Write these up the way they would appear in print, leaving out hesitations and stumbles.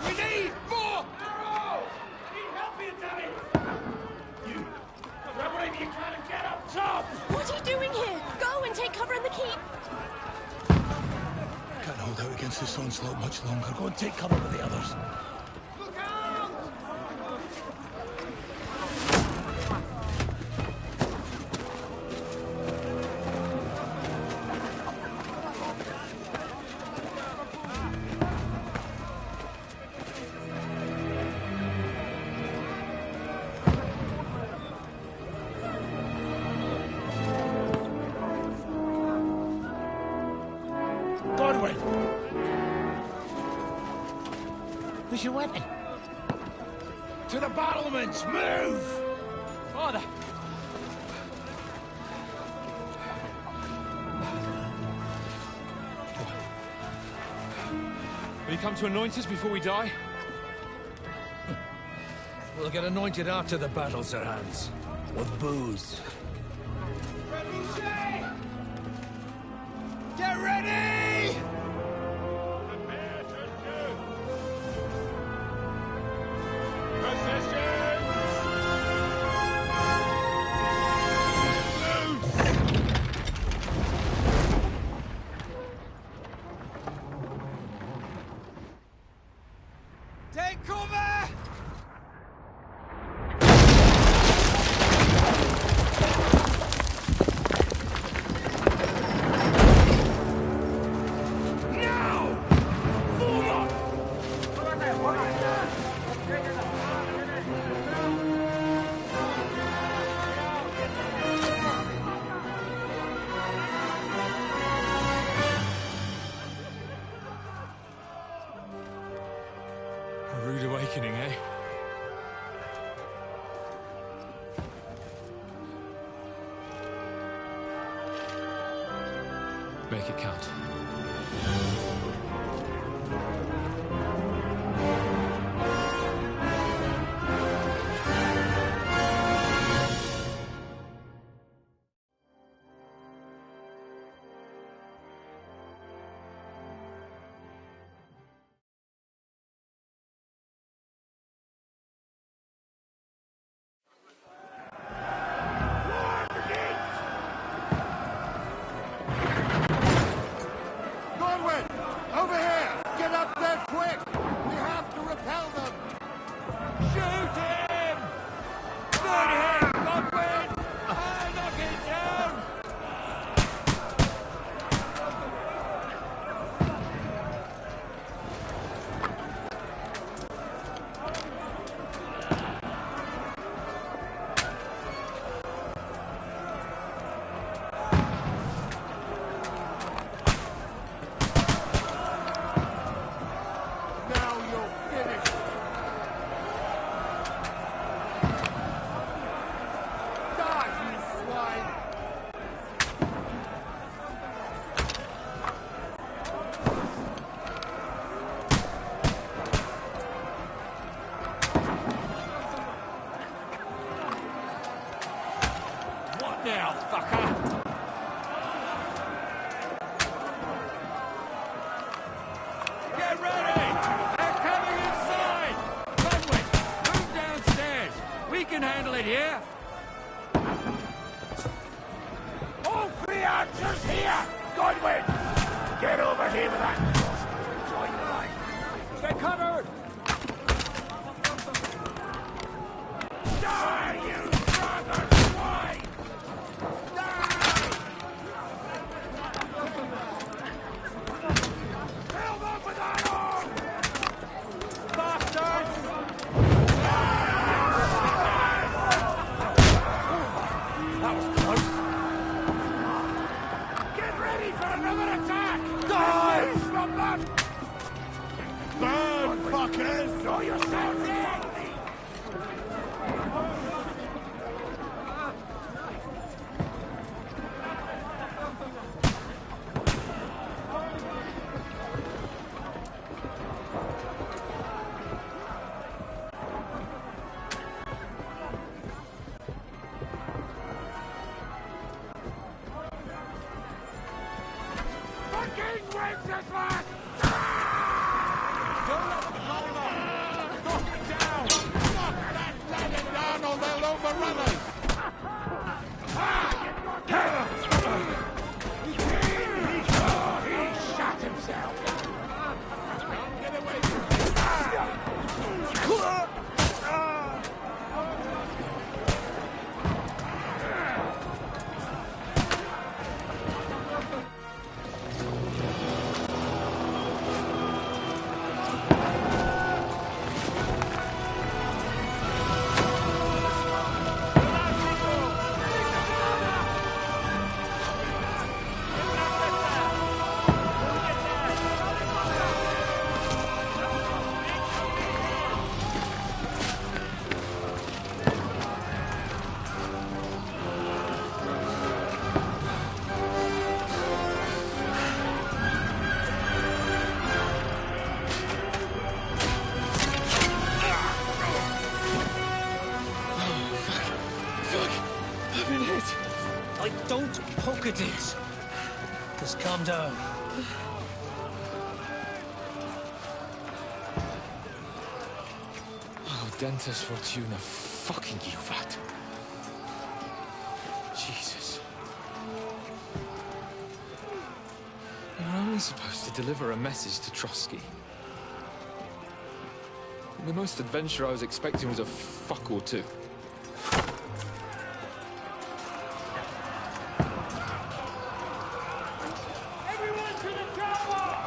We need more! Arrow! Need help here, Danny! You! Grab whatever you can and get up top! What are you doing here? Go and take cover in the keep! Can't hold out against this onslaught much longer. Go and take cover with the others. Look out! Godwin! Where's your weapon? To the battlements! Move! Father! Will you come to anoint us before we die? We'll get anointed after the battle, Sir Hans. With booze. Get ready! Take cover! A rude awakening, eh? Make it count. Godwin! Over here! Get up there quick! We have to repel them! Shoot him! Shoot him, Godwin! Knock it down! Now you're finished! calm down. Oh, Dentes Fortuna, fucking Juvat. Jesus. You're only supposed to deliver a message to Trotsky. The most adventure I was expecting was a fuck or two. Everyone to the tower!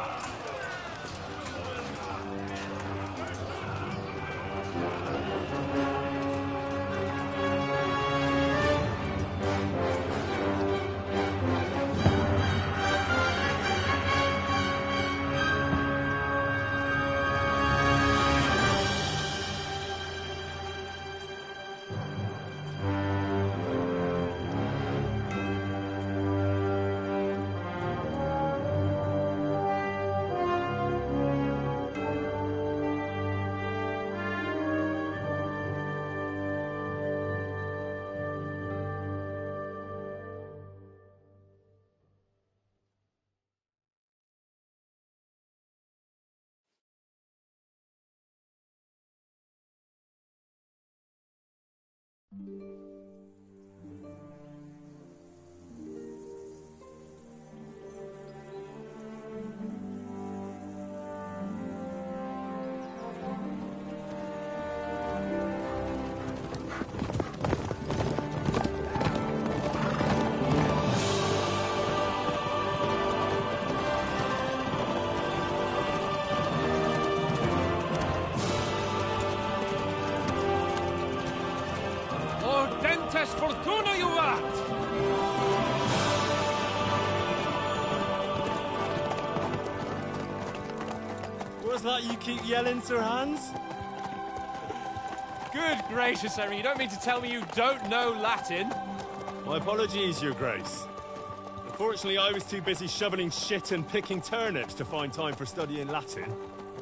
Dentes Fortuna, Juvat! What's that you keep yelling, Sir Hans? Good gracious, Henry, you don't mean to tell me you don't know Latin? My apologies, Your Grace. Unfortunately, I was too busy shoveling shit and picking turnips to find time for studying Latin.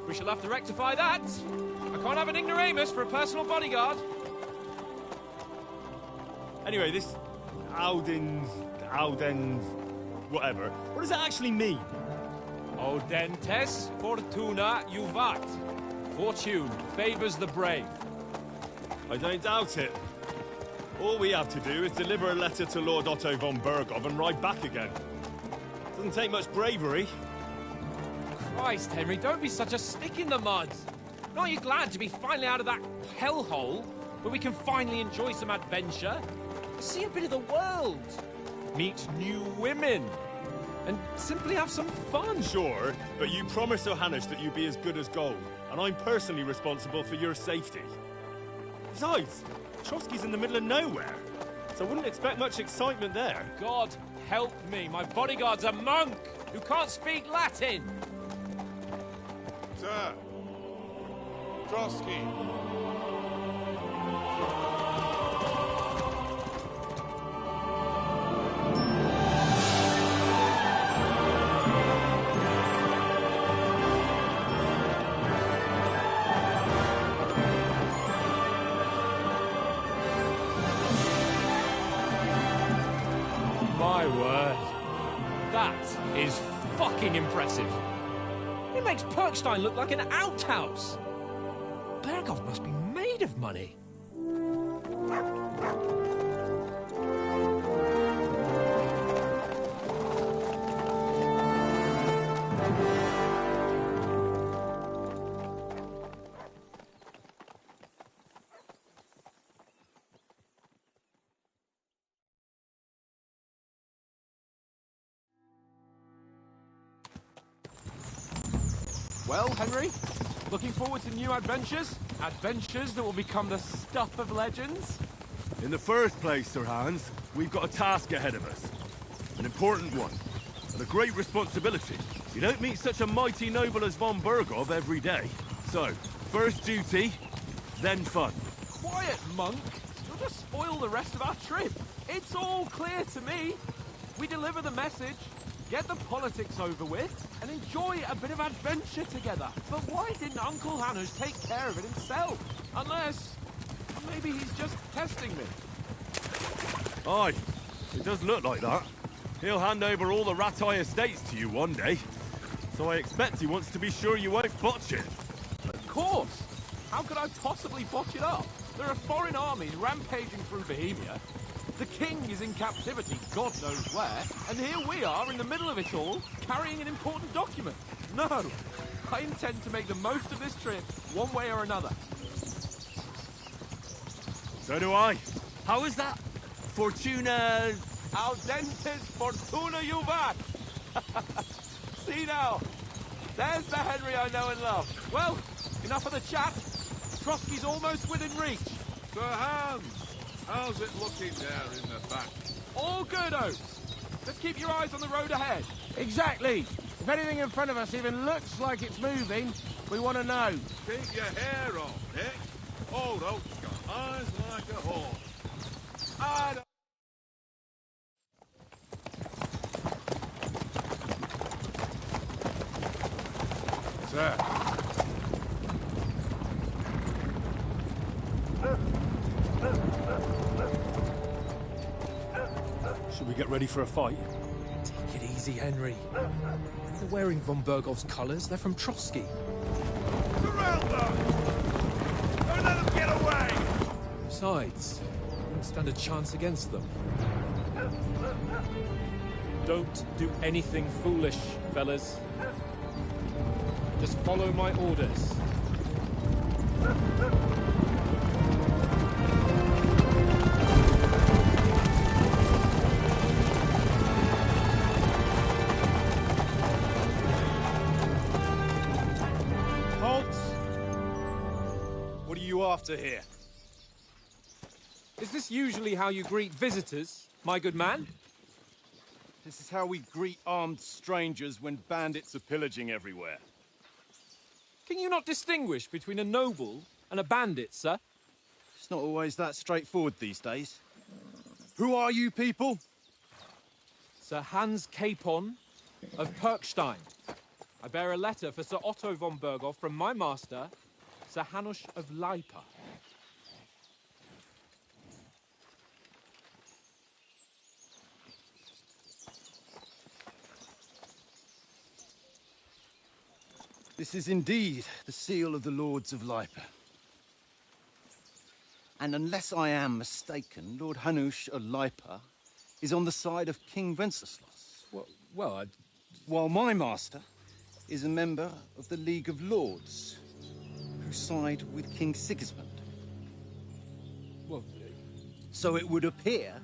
We shall have to rectify that. I can't have an ignoramus for a personal bodyguard. Anyway, this Audens, whatever. What does that actually mean? O Dentes Fortuna Juvat. Fortune favors the brave. I don't doubt it. All we have to do is deliver a letter to Lord Otto von Bergov and ride back again. Doesn't take much bravery. Christ, Henry, don't be such a stick in the mud. Aren't you glad to be finally out of that hellhole where we can finally enjoy some adventure? See a bit of the world. Meet new women. And simply have some fun. Sure, but you promised Johannes that you'd be as good as gold, and I'm personally responsible for your safety. Besides, Trotsky's in the middle of nowhere, so I wouldn't expect much excitement there. God help me, my bodyguard's a monk who can't speak Latin. Sir. Trotsky. My word. That is fucking impressive. It makes Perkstein look like an outhouse. Bergov must be made of money. Well, Henry, looking forward to new adventures? Adventures that will become the stuff of legends? In the first place, Sir Hans, we've got a task ahead of us. An important one. And a great responsibility. You don't meet such a mighty noble as von Bergov every day. So, first duty, then fun. Quiet, monk! You'll just spoil the rest of our trip. It's all clear to me. We deliver the message, get the politics over with, and enjoy a bit of adventure together. But why didn't Uncle Hannes take care of it himself? Unless, maybe he's just testing me. Aye, it does look like that. He'll hand over all the Rattay estates to you one day. So I expect he wants to be sure you won't botch it. Of course! How could I possibly botch it up? There are foreign armies rampaging through Bohemia. The king is in captivity, God knows where, and here we are in the middle of it all, carrying an important document. No, I intend to make the most of this trip, one way or another. So do I. How is that? Fortuna... Audentes fortuna juvat! See now, there's the Henry I know and love. Well, enough of the chat. Trotsky's almost within reach. Sir Hans, how's it looking there in the back? All good, Oates. Just keep your eyes on the road ahead. Exactly. If anything in front of us even looks like it's moving, we want to know. Keep your hair on, Nick. Old Oak's got eyes like a hawk. I don't... Sir. Should we get ready for a fight? Take it easy, Henry. They're wearing von Bergov's colours. They're from Trotsky. Surround them! Don't let them get away! Besides, we won't stand a chance against them. Don't do anything foolish, fellas. Just follow my orders. Halt! What are you after here? Is this usually how you greet visitors, my good man? This is how we greet armed strangers when bandits are pillaging everywhere. Can you not distinguish between a noble and a bandit, sir? It's not always that straightforward these days. Who are you people? Sir Hans Capon of Perkstein. I bear a letter for Sir Otto von Berghoff from my master, Sir Hanush of Leipa. This is indeed the seal of the Lords of Leipa. And unless I am mistaken, Lord Hanush of Leipa is on the side of King Wenceslas. Well, While my master is a member of the League of Lords, who side with King Sigismund. well, So it would appear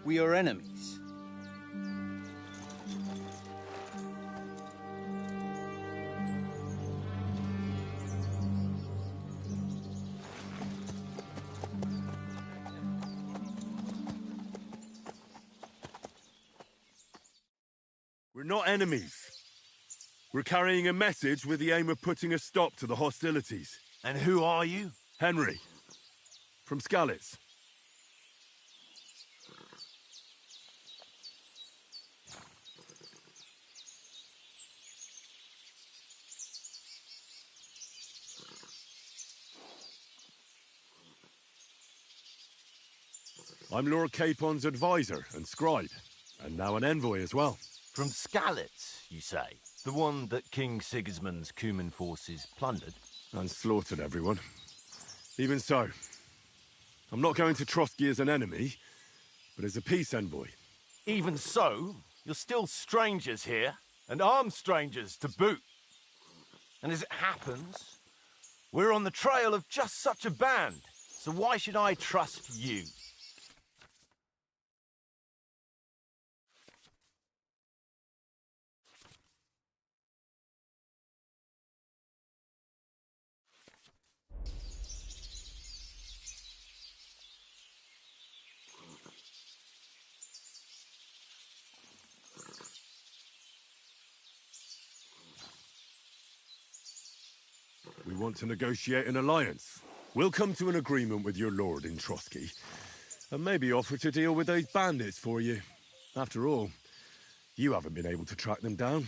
we are enemies. We're not enemies. We're carrying a message with the aim of putting a stop to the hostilities. And who are you? Henry. From Skalitz. I'm Lord Capon's advisor and scribe, and now an envoy as well. From Skalitz, you say? The one that King Sigismund's Cuman forces plundered? And slaughtered everyone. Even so, I'm not going to Trotsky as an enemy, but as a peace envoy. Even so, you're still strangers here, and armed strangers to boot. And as it happens, we're on the trail of just such a band, so why should I trust you? We want to negotiate an alliance. We'll come to an agreement with your lord in Trotsky, and maybe offer to deal with those bandits for you. After all, you haven't been able to track them down.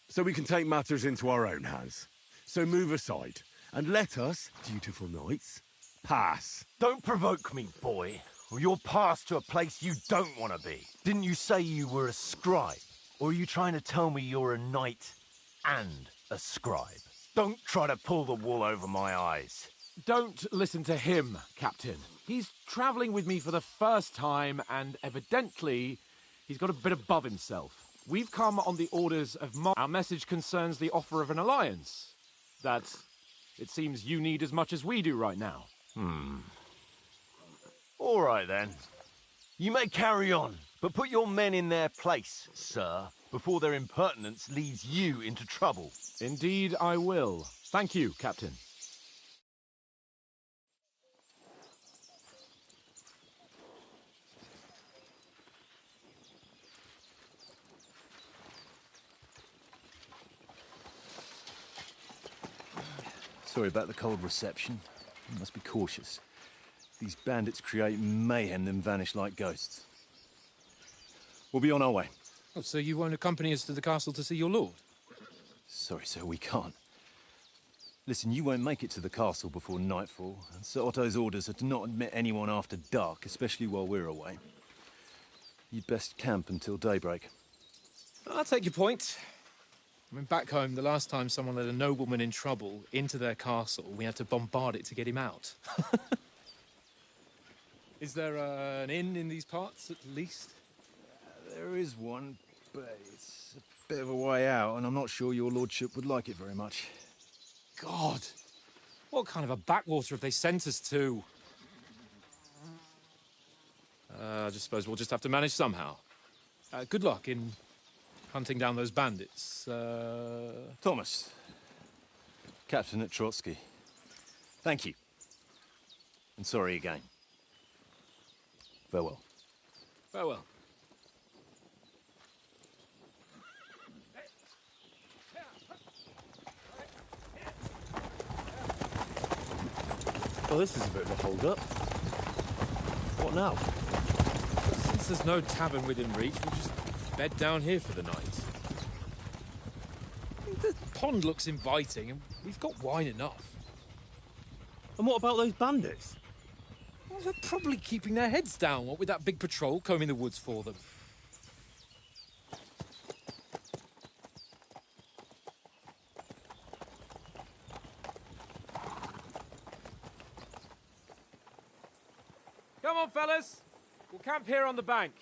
So we can take matters into our own hands. So move aside, and let us, dutiful knights, pass. Don't provoke me, boy. Or you're passed to a place you don't want to be. Didn't you say you were a scribe? Or are you trying to tell me you're a knight and a scribe? Don't try to pull the wool over my eyes. Don't listen to him, Captain. He's travelling with me for the first time, and evidently, he's got a bit above himself. We've come on the orders of Our message concerns the offer of an alliance that it seems you need as much as we do right now. All right, then. You may carry on, but put your men in their place, sir, before their impertinence leads you into trouble. Indeed, I will. Thank you, Captain. Sorry about the cold reception. You must be cautious. These bandits create mayhem then vanish like ghosts. We'll be on our way. Oh, so you won't accompany us to the castle to see your lord? Sorry, sir, we can't. Listen, you won't make it to the castle before nightfall, and Sir Otto's orders are to not admit anyone after dark, especially while we're away. You'd best camp until daybreak. I'll take your point. I mean, back home, the last time someone let a nobleman in trouble into their castle, we had to bombard it to get him out. Is there an inn in these parts, at least? There is one, but it's a bit of a way out, and I'm not sure your lordship would like it very much. God! What kind of a backwater have they sent us to? I just suppose we'll just have to manage somehow. Good luck in hunting down those bandits. Thomas, Captain at Trotsky. Thank you. And sorry again. Farewell. Farewell. Well, this is a bit of a hold-up. What now? Since there's no tavern within reach, we'll just bed down here for the night. The pond looks inviting, and we've got wine enough. And what about those bandits? Well, they're probably keeping their heads down, what with that big patrol combing the woods for them. Come on, fellas. We'll camp here on the bank.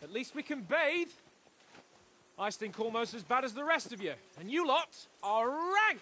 At least we can bathe. I stink almost as bad as the rest of you. And you lot are rank!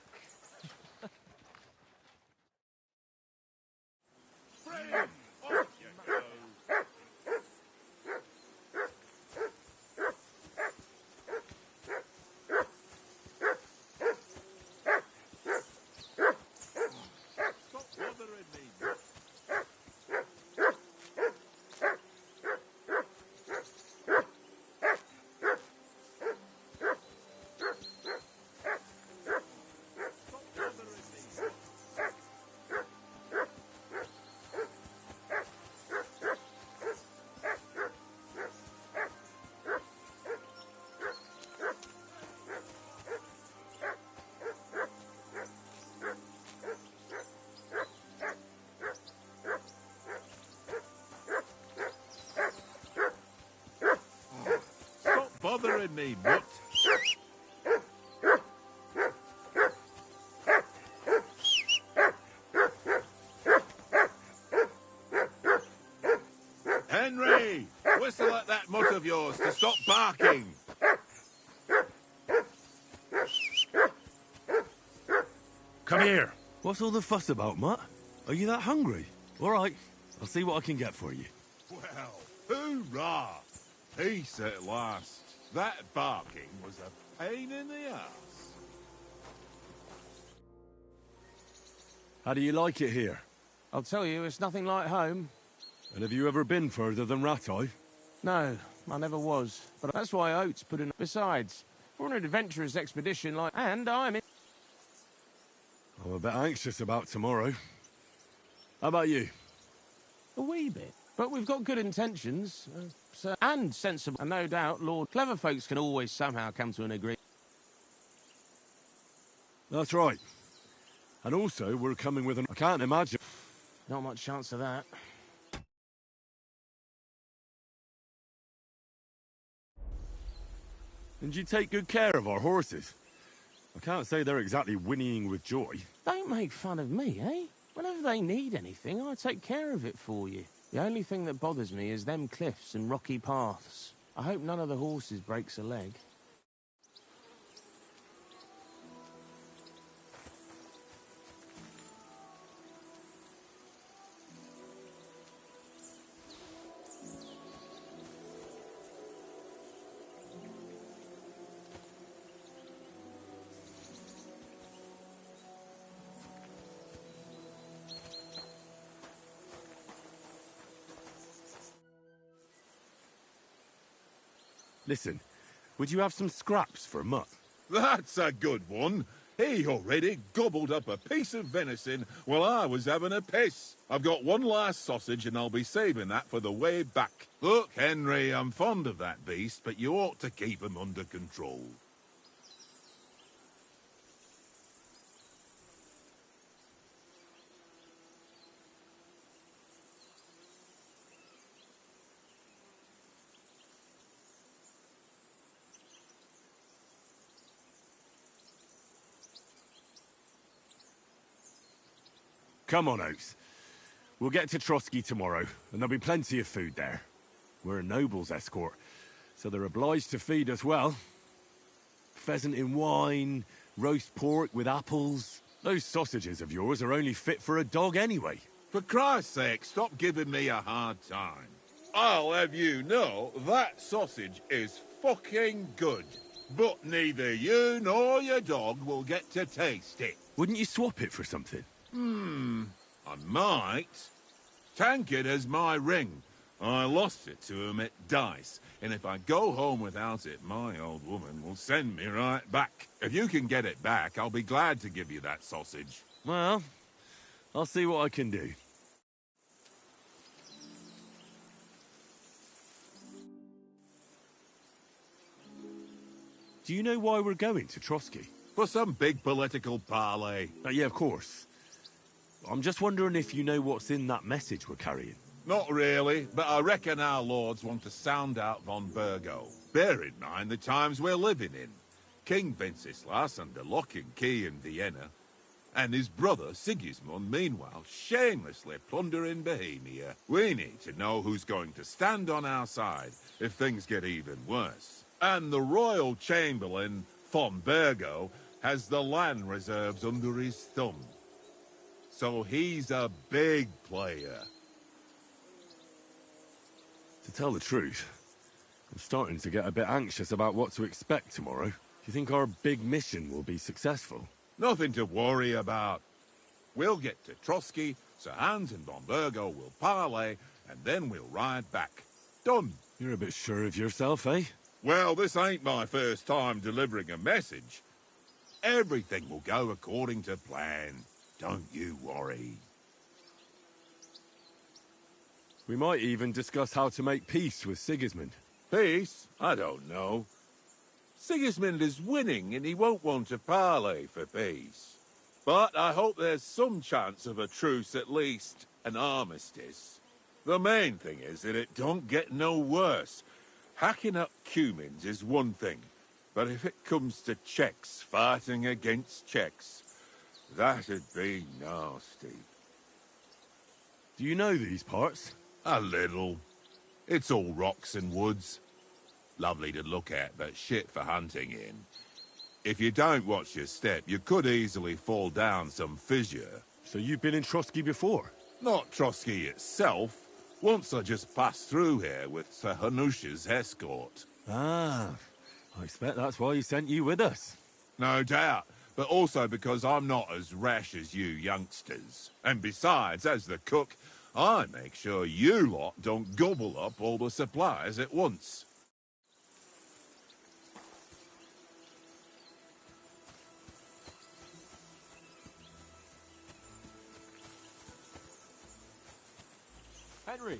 Bothering me, mutt. Henry! Whistle at that mutt of yours to stop barking! Come here. What's all the fuss about, Mutt? Are you that hungry? All right, I'll see what I can get for you. Well, hoorah! Peace at last. That barking was a pain in the ass. How do you like it here? I'll tell you, it's nothing like home. And have you ever been further than Rattay? No, I never was. But that's why Oates put in... Besides, for an adventurous expedition like... And I'm in... I'm a bit anxious about tomorrow. How about you? A wee bit. But we've got good intentions, and sensible. And no doubt, Lord, clever folks can always somehow come to an agreement. That's right. And also, we're coming with an... I can't imagine... Not much chance of that. And you take good care of our horses. I can't say they're exactly whinnying with joy. Don't make fun of me, eh? Whenever they need anything, I take care of it for you. The only thing that bothers me is them cliffs and rocky paths. I hope none of the horses breaks a leg. Listen, would you have some scraps for Mutt? That's a good one. He already gobbled up a piece of venison while I was having a piss. I've got one last sausage and I'll be saving that for the way back. Look, Henry, I'm fond of that beast, but you ought to keep him under control. Come on, Oaks. We'll get to Trotsky tomorrow, and there'll be plenty of food there. We're a noble's escort, so they're obliged to feed us well. Pheasant in wine, roast pork with apples. Those sausages of yours are only fit for a dog anyway. For Christ's sake, stop giving me a hard time. I'll have you know that sausage is fucking good. But neither you nor your dog will get to taste it. Wouldn't you swap it for something? I might. Tankard has my ring. I lost it to him at dice, and if I go home without it, my old woman will send me right back. If you can get it back, I'll be glad to give you that sausage. Well, I'll see what I can do. Do you know why we're going to Trotsky? For some big political parley. Yeah, of course. I'm just wondering if you know what's in that message we're carrying. Not really, but I reckon our lords want to sound out von Burgo. Bear in mind the times we're living in. King Wenceslas under lock and key in Vienna, and his brother Sigismund, meanwhile, shamelessly plundering Bohemia. We need to know who's going to stand on our side if things get even worse. And the royal chamberlain, von Burgo, has the land reserves under his thumb. So he's a big player. To tell the truth, I'm starting to get a bit anxious about what to expect tomorrow. Do you think our big mission will be successful? Nothing to worry about. We'll get to Trotsky, Sir Hans and von Burgo will parley, and then we'll ride back. Done. You're a bit sure of yourself, eh? Well, this ain't my first time delivering a message. Everything will go according to plan. Don't you worry. We might even discuss how to make peace with Sigismund. Peace? I don't know. Sigismund is winning and he won't want to parley for peace. But I hope there's some chance of a truce, at least an armistice. The main thing is that it don't get no worse. Hacking up Cumans is one thing, but if it comes to Czechs fighting against Czechs, that'd be nasty. Do you know these parts? A little. It's all rocks and woods. Lovely to look at, but shit for hunting in. If you don't watch your step, you could easily fall down some fissure. So you've been in Trotsky before? Not Trotsky itself. Once I just passed through here with Sir Hanusha's escort. Ah, I expect that's why he sent you with us. No doubt, but also because I'm not as rash as you youngsters. And besides, as the cook, I make sure you lot don't gobble up all the supplies at once. Henry.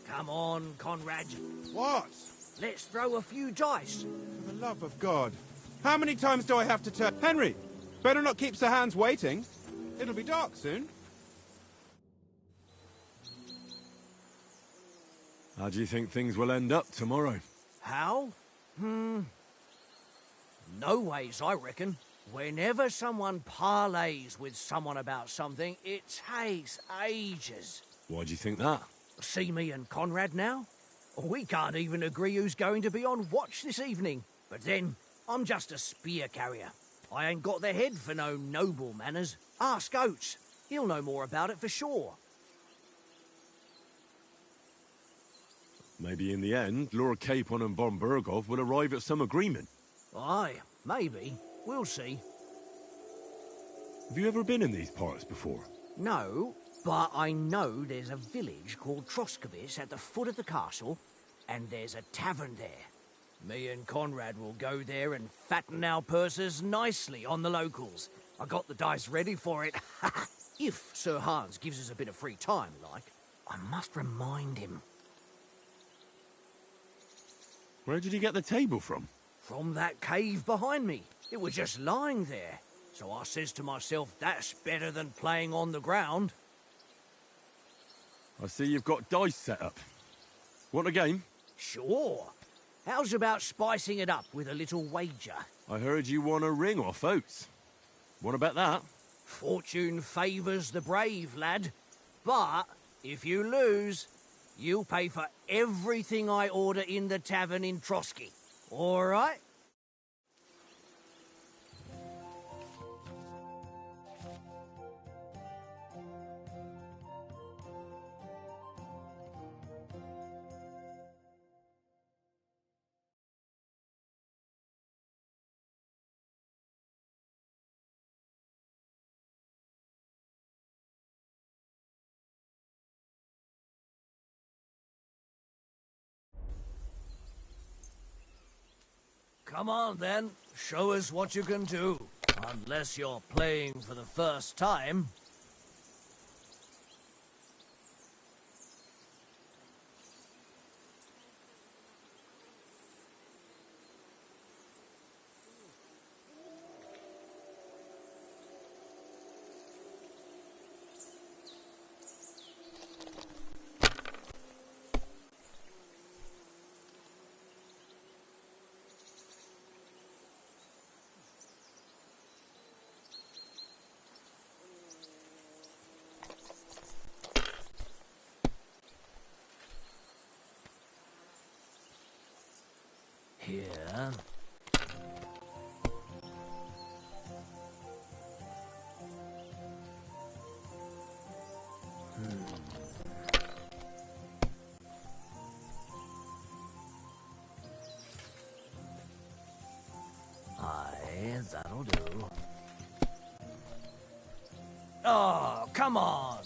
Come on, Conrad. What? Let's throw a few dice. For the love of God. How many times do I have to turn... Henry, better not keep Sir Hans waiting. It'll be dark soon. How do you think things will end up tomorrow? How? No ways, I reckon. Whenever someone parleys with someone about something, it takes ages. Why do you think that? See me and Conrad now? We can't even agree who's going to be on watch this evening. But then, I'm just a spear carrier. I ain't got the head for no noble manners. Ask Oates. He'll know more about it for sure. Maybe in the end, Lord Capon and Von Berghoff will arrive at some agreement. Aye, maybe. We'll see. Have you ever been in these parts before? No, but I know there's a village called Troskowitz at the foot of the castle, and there's a tavern there. Me and Conrad will go there and fatten our purses nicely on the locals. I got the dice ready for it. If Sir Hans gives us a bit of free time, like. I must remind him. Where did you get the table from? From that cave behind me. It was just lying there. So I says to myself, that's better than playing on the ground. I see you've got dice set up. Want a game? Sure. How's about spicing it up with a little wager? I heard you won a ring off Oates. What about that? Fortune favours the brave, lad. But if you lose, you'll pay for everything I order in the tavern in Trotsky. All right? Come on, then. Show us what you can do. Unless you're playing for the first time. Here. Aye, that'll do. Oh, come on!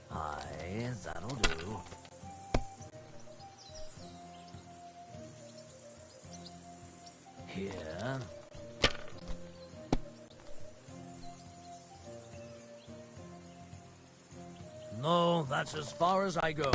Aye, that'll do. Here. No, that's as far as I go.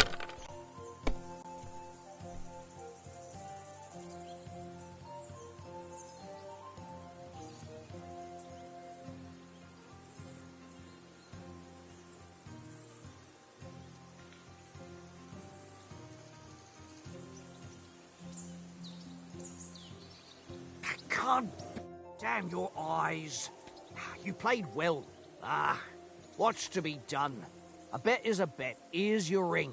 can't... Damn your eyes. You played well. What's to be done? A bet is a bet. Here's your ring.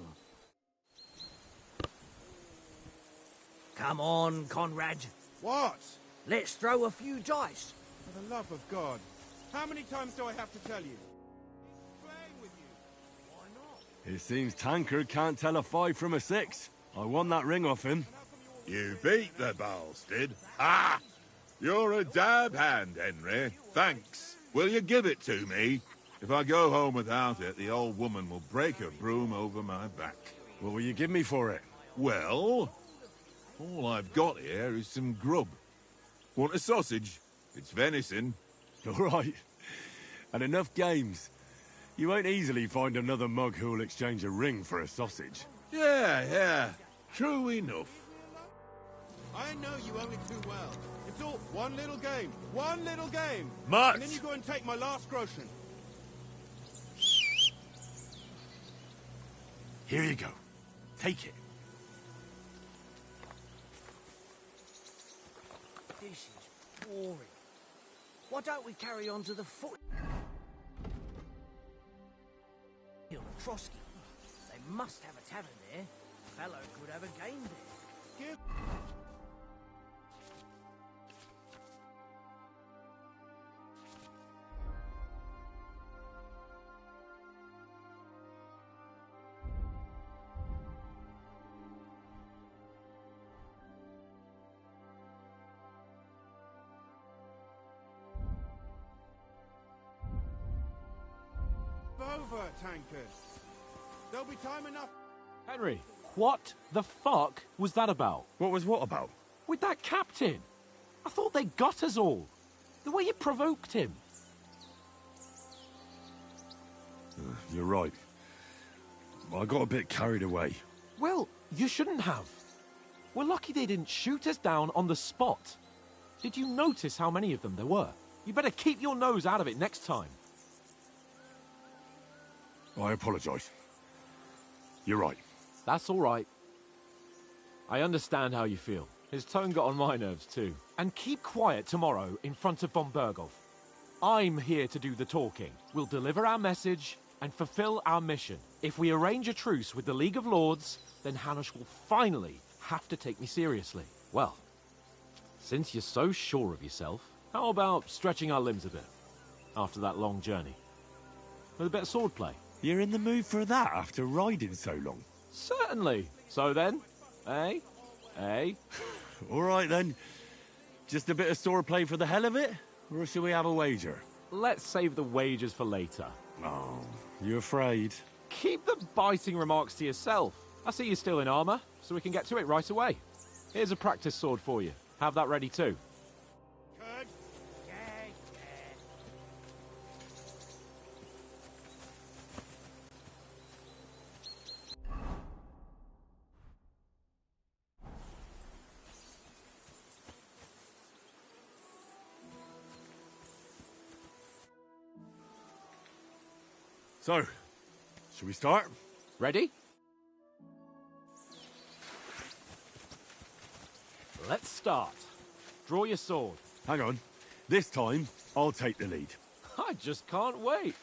Come on, Conrad. What? Let's throw a few dice. For the love of God. How many times do I have to tell you? Playing with you. Why not? It seems Tankard can't tell a 5 from a 6. I won that ring off him. You beat the bastard. Ah! You're a dab hand, Henry. Thanks. Will you give it to me? If I go home without it, the old woman will break her broom over my back. What will you give me for it? Well, all I've got here is some grub. Want a sausage? It's venison. All right. And enough games. You won't easily find another mug who'll exchange a ring for a sausage. Yeah. True enough. I know you only too well. It's all one little game. One little game. Mutt! And then you go and take my last groschen. Here you go. Take it. This is boring. Why don't we carry on to the foot? Trotsky. They must have a tavern there. Fellow could have a game there. Give... over, Tankard. There'll be time enough. Henry, what the fuck was that about? What was what about? With that captain. I thought they got us all. The way you provoked him. You're right. I got a bit carried away. Well, you shouldn't have. We're lucky they didn't shoot us down on the spot. Did you notice how many of them there were? You better keep your nose out of it next time. I apologise. You're right. That's all right. I understand how you feel. His tone got on my nerves too. And keep quiet tomorrow in front of von Berghoff. I'm here to do the talking. We'll deliver our message and fulfill our mission. If we arrange a truce with the League of Lords, then Hanush will finally have to take me seriously. Well, since you're so sure of yourself, how about stretching our limbs a bit after that long journey? With a bit of swordplay. You're in the mood for that after riding so long? Certainly. So then, eh? Eh? All right then. Just a bit of swordplay for the hell of it? Or shall we have a wager? Let's save the wagers for later. Oh, you afraid? Keep the biting remarks to yourself. I see you're still in armor, so we can get to it right away. Here's a practice sword for you. Have that ready too. Good. So, shall we start? Ready? Let's start. Draw your sword. Hang on. This time, I'll take the lead. I just can't wait.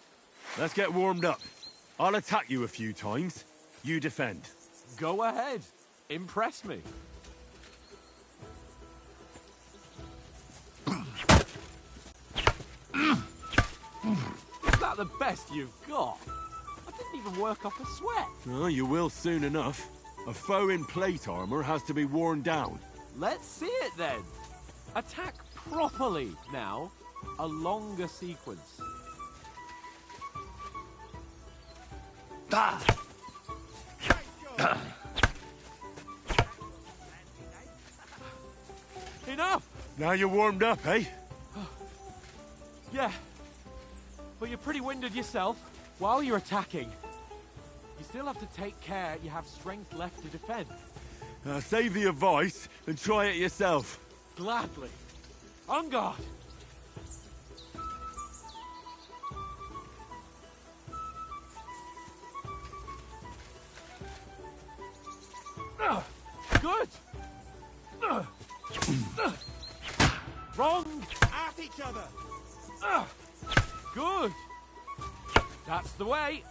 Let's get warmed up. I'll attack you a few times. You defend. Go ahead. Impress me. Is that the best you've got? I didn't even work up a sweat. Oh, you will soon enough. A foe in plate armor has to be worn down. Let's see it then. Attack properly now. A longer sequence. Ah! Enough! Now you're warmed up, eh? Yeah. But you're pretty winded yourself. While you're attacking, you still have to take care you have strength left to defend. Save the advice and try it yourself. Gladly. On guard! Good! Wrong! At each other! Good! That's the way!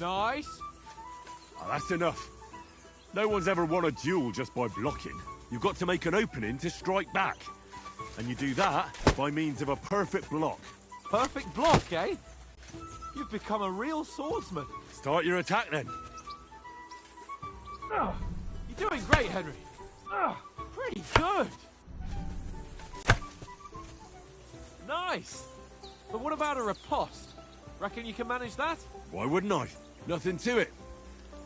Nice! Oh, that's enough. No one's ever won a duel just by blocking. You've got to make an opening to strike back. And you do that by means of a perfect block. Perfect block, eh? You've become a real swordsman. Start your attack then. You're doing great, Henry. Pretty good. Nice. But what about a riposte? Reckon you can manage that? Why wouldn't I? Nothing to it.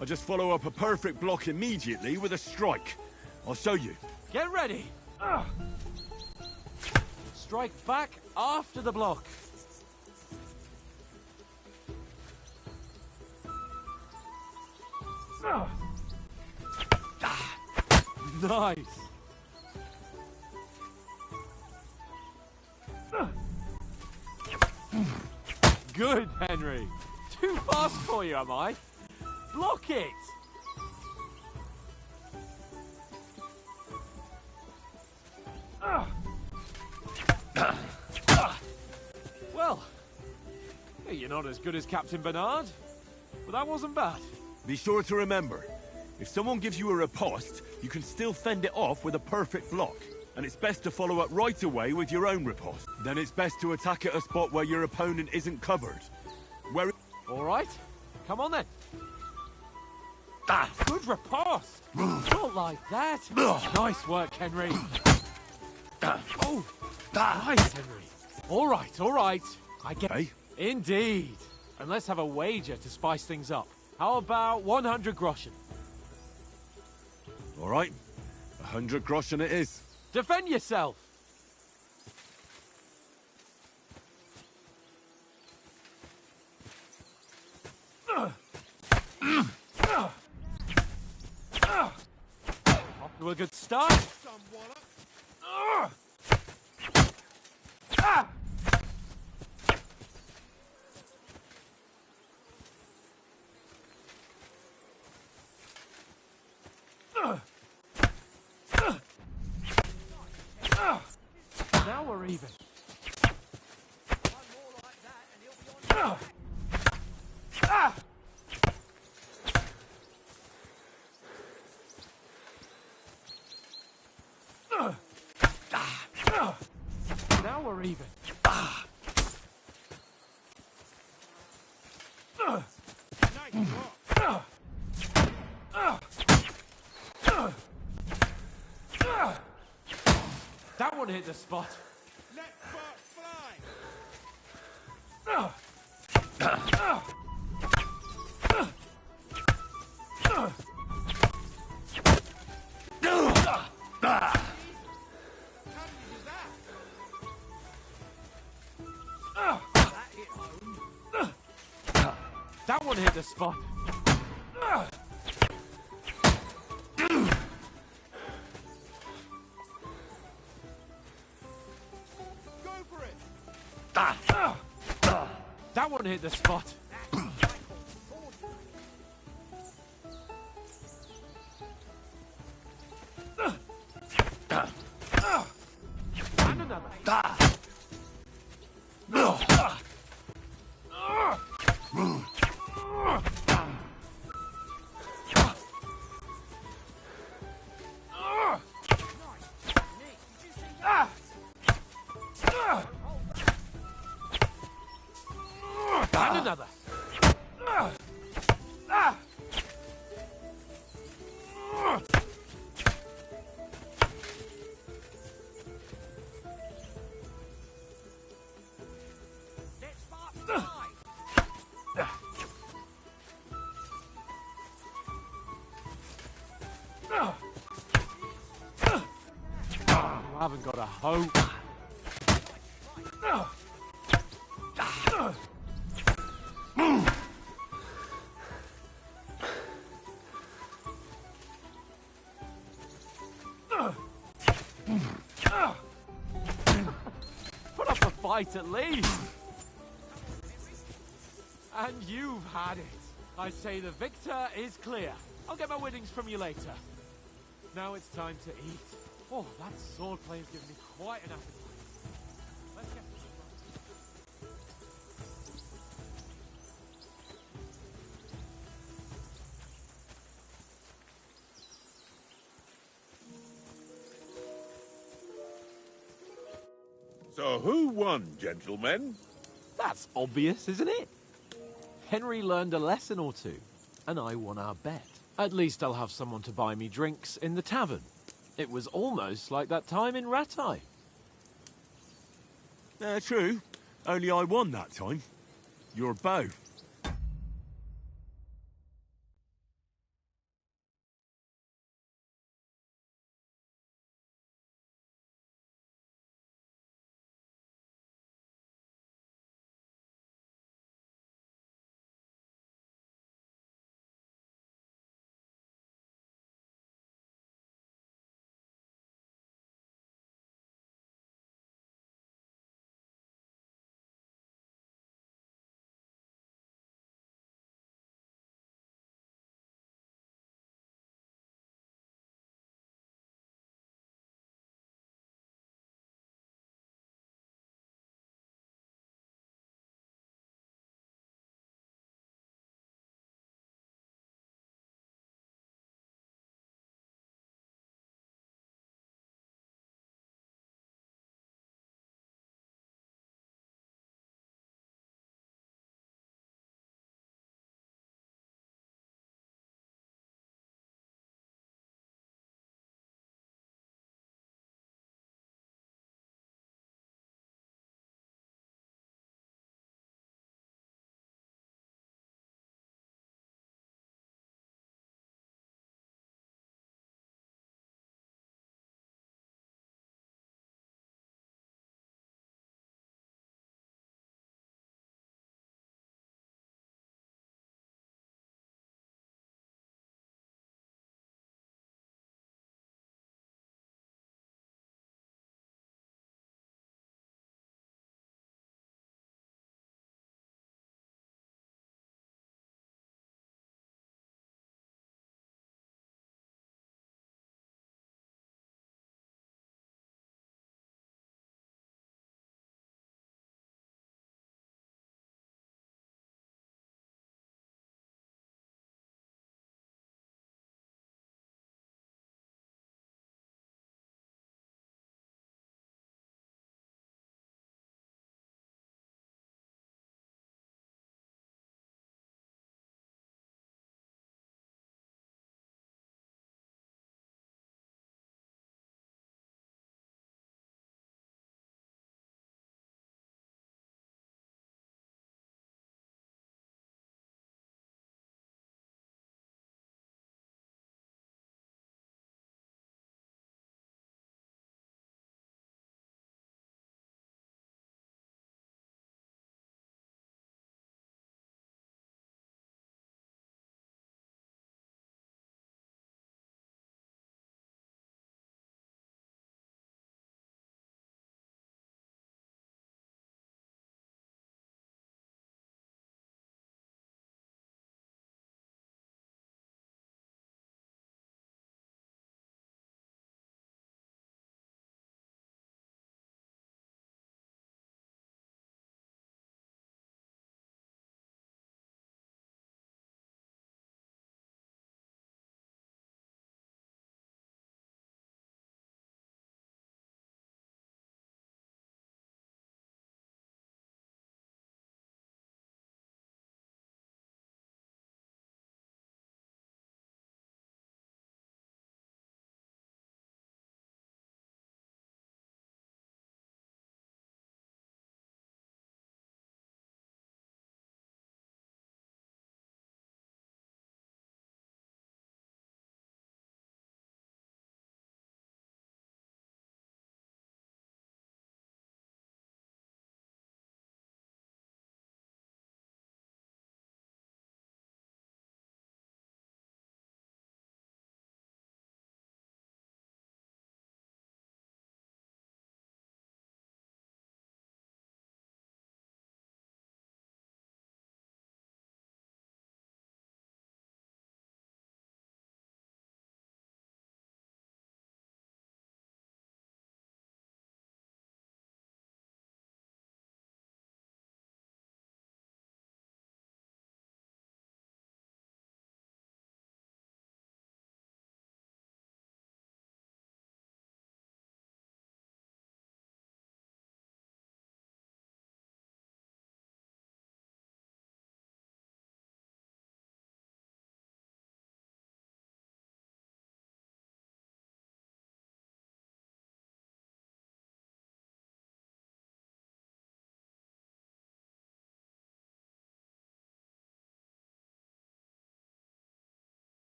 I just follow up a perfect block immediately with a strike. I'll show you. Get ready. Strike back after the block. Nice. Good, Henry. Too fast for you, am I? Block it! Well, you're not as good as Captain Bernard, but that wasn't bad. Be sure to remember, if someone gives you a riposte, you can still fend it off with a perfect block. And it's best to follow up right away with your own riposte. Then it's best to attack at a spot where your opponent isn't covered. All right, come on then. Good riposte. Not like that. Nice work, Henry. Oh, nice, Henry. All right. I get. Hey? Indeed. And let's have a wager to spice things up. How about 100 groschen? All right, 100 groschen it is. Defend yourself. Off to a good start. Now we're even. Now we're even. That one hit the spot. Let sparks fly! That one hit the spot. Go for it! That one hit the spot. And another. And another. You haven't got a hope. fight at least. And you've had it. I say the victor is clear. I'll get my winnings from you later. Now it's time to eat. Oh, that swordplay has given me quite an appetite. Let's get So who won, gentlemen? That's obvious, isn't it? Henry learned a lesson or two, and I won our bet. At least I'll have someone to buy me drinks in the tavern. It was almost like that time in Rattay. True. Only I won that time. Your bow.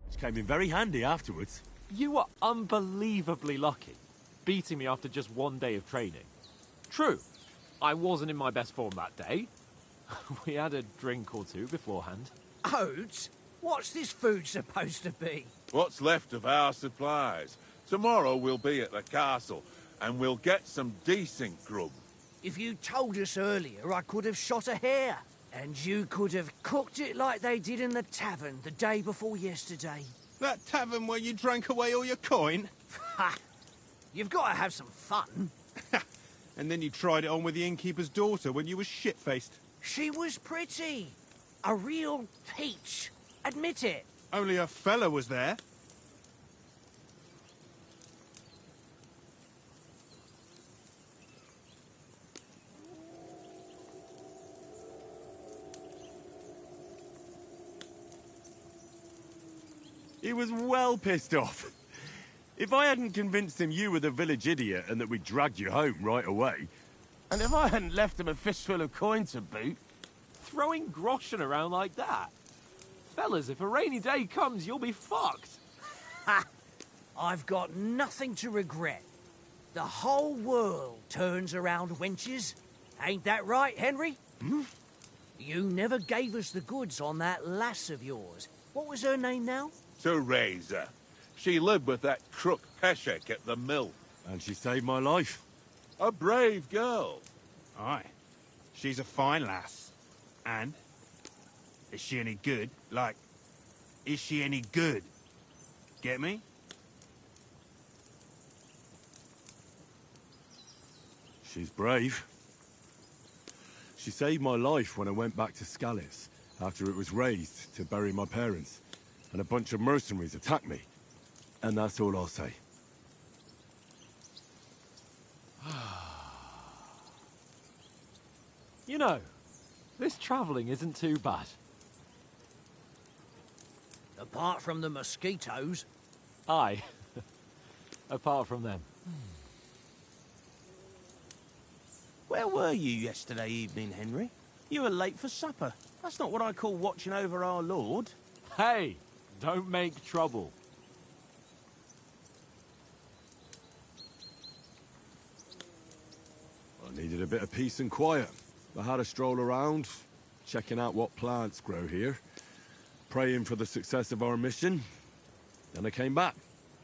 Which came in very handy afterwards. You were unbelievably lucky, beating me after just one day of training. True, I wasn't in my best form that day. We had a drink or two beforehand. Oats? What's this food supposed to be? What's left of our supplies. Tomorrow we'll be at the castle, and we'll get some decent grub. If you told us earlier, I could have shot a hare. And you could have cooked it like they did in the tavern the day before yesterday. That tavern where you drank away all your coin? Ha! You've got to have some fun. And then you tried it on with the innkeeper's daughter when you were shit-faced. She was pretty. A real peach. Admit it. Only a fella was there. He was well pissed off. If I hadn't convinced him you were the village idiot and that we dragged you home right away... And if I hadn't left him a fistful of coin to boot... Throwing groschen around like that? Fellas, if a rainy day comes, you'll be fucked. Ha! I've got nothing to regret. The whole world turns around wenches. Ain't that right, Henry? Hmm? You never gave us the goods on that lass of yours. What was her name now? Teresa. She lived with that crook Peshek at the mill. And she saved my life. A brave girl. Aye. She's a fine lass. And? Is she any good? Like, is she any good? Get me? She's brave. She saved my life when I went back to Scallis after it was razed to bury my parents. And a bunch of mercenaries attacked me. And that's all I'll say. You know, this travelling isn't too bad. Apart from the mosquitoes. Aye. Apart from them. Where were you yesterday evening, Henry? You were late for supper. That's not what I call watching over our lord. Hey, don't make trouble. I needed a bit of peace and quiet. I had a stroll around, checking out what plants grow here, praying for the success of our mission. Then I came back.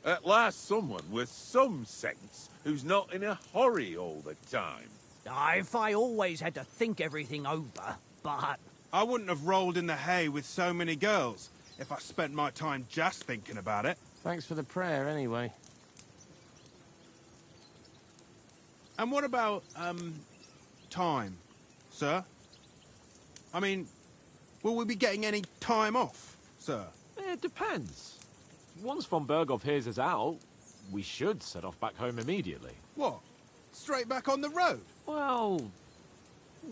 At last someone with some sense who's not in a hurry all the time. If I always had to think everything over, but... I wouldn't have rolled in the hay with so many girls if I spent my time just thinking about it. Thanks for the prayer, anyway. And what about, time, sir? I mean, will we be getting any time off, sir? It depends. Once von Berghoff hears us out, we should set off back home immediately. What? Straight back on the road? Well,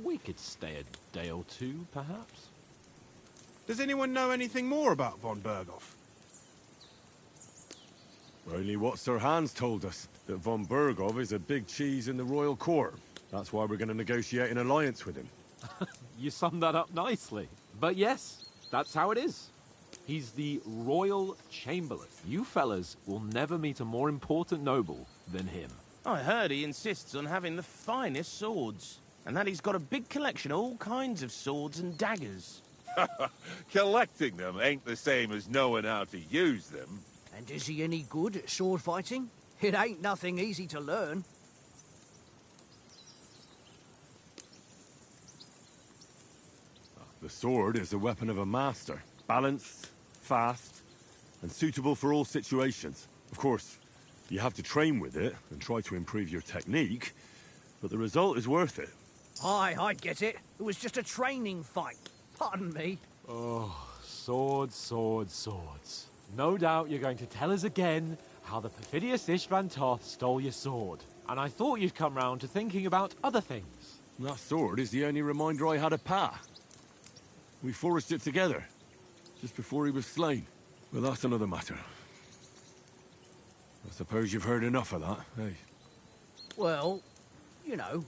we could stay a day or two, perhaps. Does anyone know anything more about von Berghoff? Only what Sir Hans told us, that von Berghoff is a big cheese in the royal court. That's why we're going to negotiate an alliance with him. You summed that up nicely. But yes, that's how it is. He's the royal chamberlain. You fellas will never meet a more important noble than him. I heard he insists on having the finest swords, and that he's got a big collection of all kinds of swords and daggers. Collecting them ain't the same as knowing how to use them. And is he any good at sword fighting? It ain't nothing easy to learn. The sword is the weapon of a master. Balanced, fast, and suitable for all situations. Of course, you have to train with it and try to improve your technique, but the result is worth it. Aye, I get it. It was just a training fight. Pardon me. Oh, swords, swords, swords. No doubt you're going to tell us again how the perfidious Istvan Toth stole your sword. And I thought you'd come round to thinking about other things. That sword is the only reminder I had of Pa. We forged it together, just before he was slain. But that's another matter. I suppose you've heard enough of that, eh? Well, you know.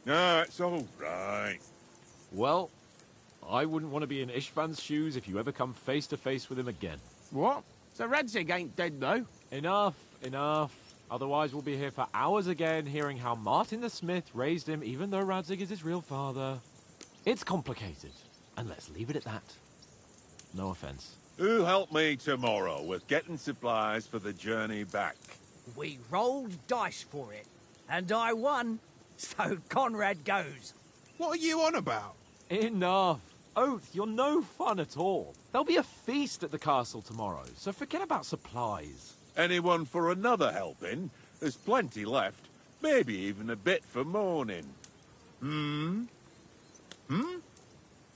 No, it's all right. Well, I wouldn't want to be in Istvan's shoes if you ever come face to face with him again. What? So Radzig ain't dead, though. Enough, enough. Otherwise we'll be here for hours again, hearing how Martin the Smith raised him, even though Radzig is his real father. It's complicated, and let's leave it at that. No offense. Who'll help me tomorrow with getting supplies for the journey back? We rolled dice for it, and I won, so Conrad goes. What are you on about? Enough. Oath, you're no fun at all. There'll be a feast at the castle tomorrow, so forget about supplies. Anyone for another helping? There's plenty left. Maybe even a bit for morning. No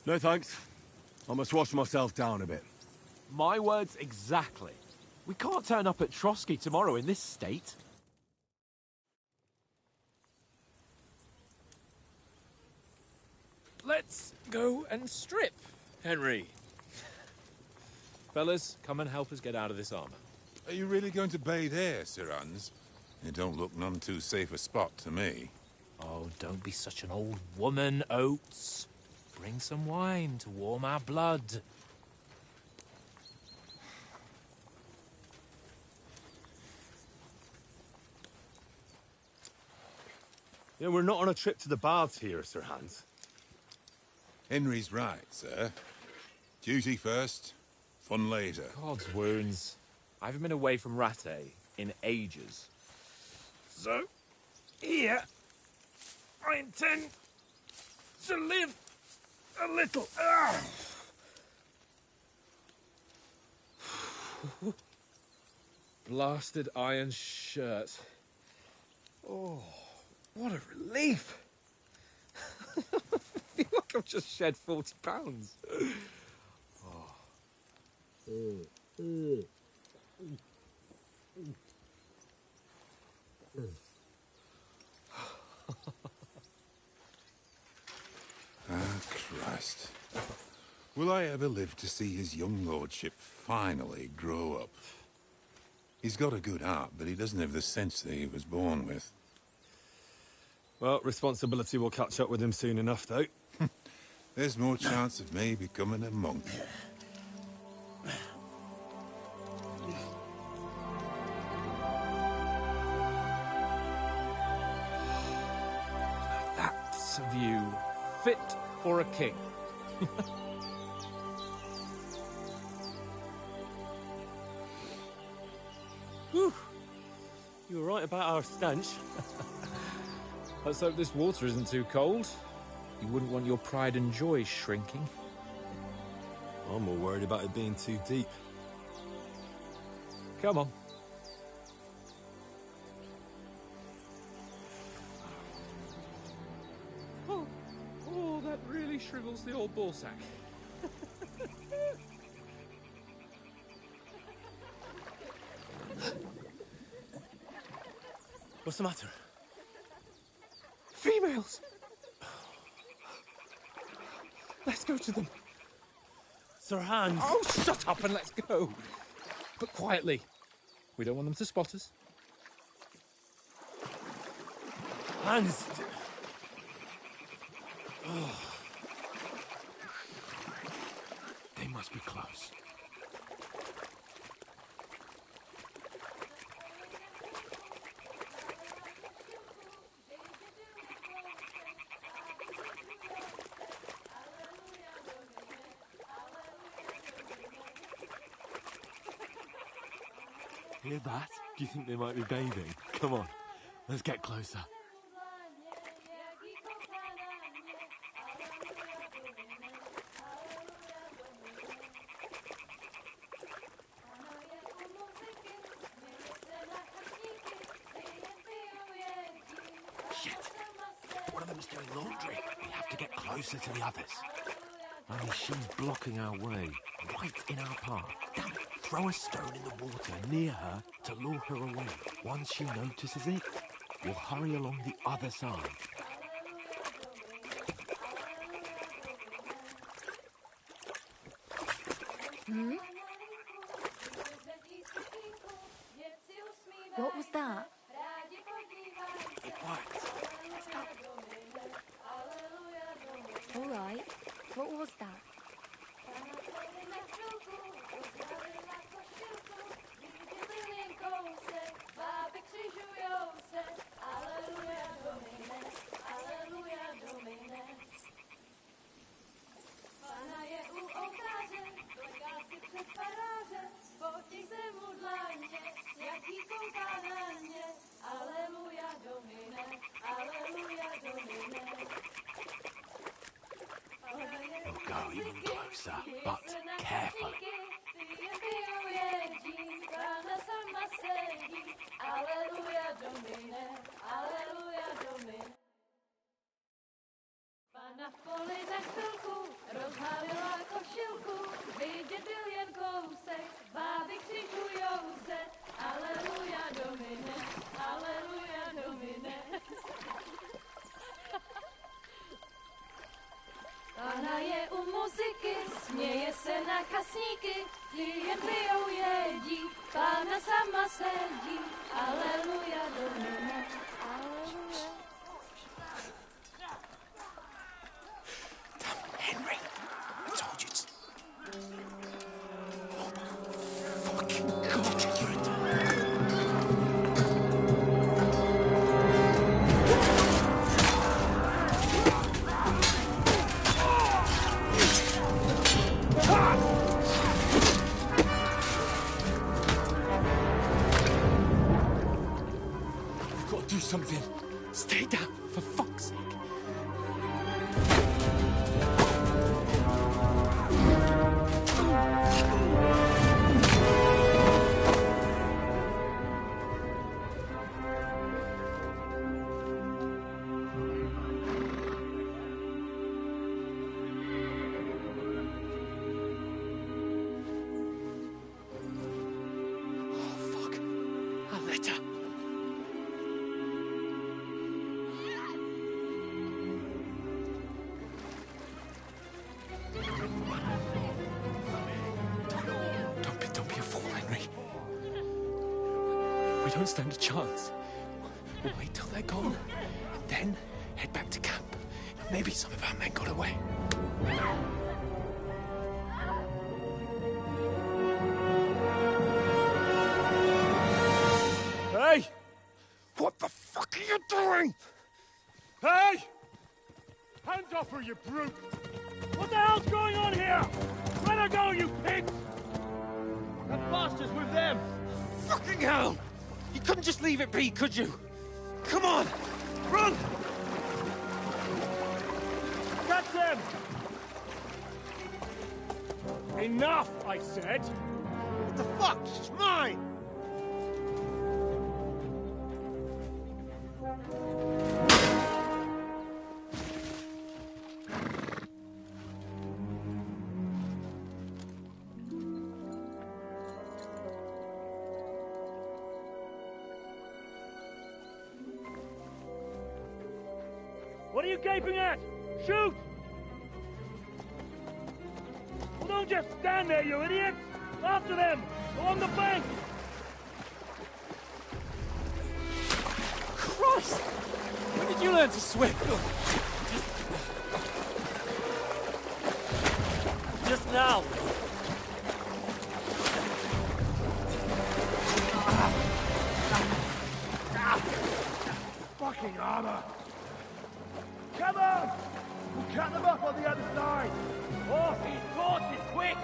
thanks. I must wash myself down a bit. My words exactly. We can't turn up at Trotsky tomorrow in this state. Let's go and strip, Henry. Fellas, come and help us get out of this armor. Are you really going to bathe here, Sir Hans? It don't look none too safe a spot to me. Oh, don't be such an old woman, Oates. Bring some wine to warm our blood. Yeah, we're not on a trip to the baths here, Sir Hans. Henry's right, sir. Duty first, fun later. God's wounds. I haven't been away from Rattay in ages. So, here, I intend to live a little. Blasted iron shirt. Oh, what a relief. I feel like I've just shed 40 pounds. Christ. Will I ever live to see his young lordship finally grow up? He's got a good heart, but he doesn't have the sense that he was born with. Well, responsibility will catch up with him soon enough, though. There's more chance of me becoming a monk. That's a view fit for a king. Whew. You were right about our stench. Let's hope this water isn't too cold. You wouldn't want your pride and joy shrinking. I'm more worried about it being too deep. Come on. Oh, that really shrivels the old ball sack. What's the matter? Females! Let's go to them. Sir Hans! Oh, shut up and let's go. But quietly. We don't want them to spot us. Hans! They must be close. Hear that? Do you think they might be bathing? Come on, let's get closer. Shit! One of them's doing laundry. We have to get closer to the others. Only she's blocking our way, right in our path. Damn it! Throw a stone in the water near her to lure her away. Once she notices it, we'll hurry along the other side. Hmm? What was that? It worked. Let's go. All right. What was that? even closer, but carefully. Na poli na chvilku rozhálila košilku, vidět byl jen kousek, báby křičujou se, aleluja domine, aleluja domine. Pána je u muziky, směje se na kasníky, ty jen pijou jedí, pána sama sedí, aleluja domine, aleluja. Henry, I told you to... Oh my fucking God, you're a... We've got to do something. Stay down, for fuck's sake. Don't be a fool, Henry. We don't stand a chance. We'll wait till they're gone, and then head back to camp. Maybe some of our men got away. Hey! What the fuck are you doing? Hey! Hands off her, you brute! What the hell's going on here? Let her go, you pigs! That bastard's with them! Fucking hell! You couldn't just leave it be, could you? Come on! Run! Catch them! Enough, I said! What the fuck? She's mine! What are you gaping at? Shoot! Well, don't just stand there, you idiots! After them! Along the bank! Christ! When did you learn to swim? Just now! Fucking armor! Come on! We'll cut them up on the other side! Horses, quick!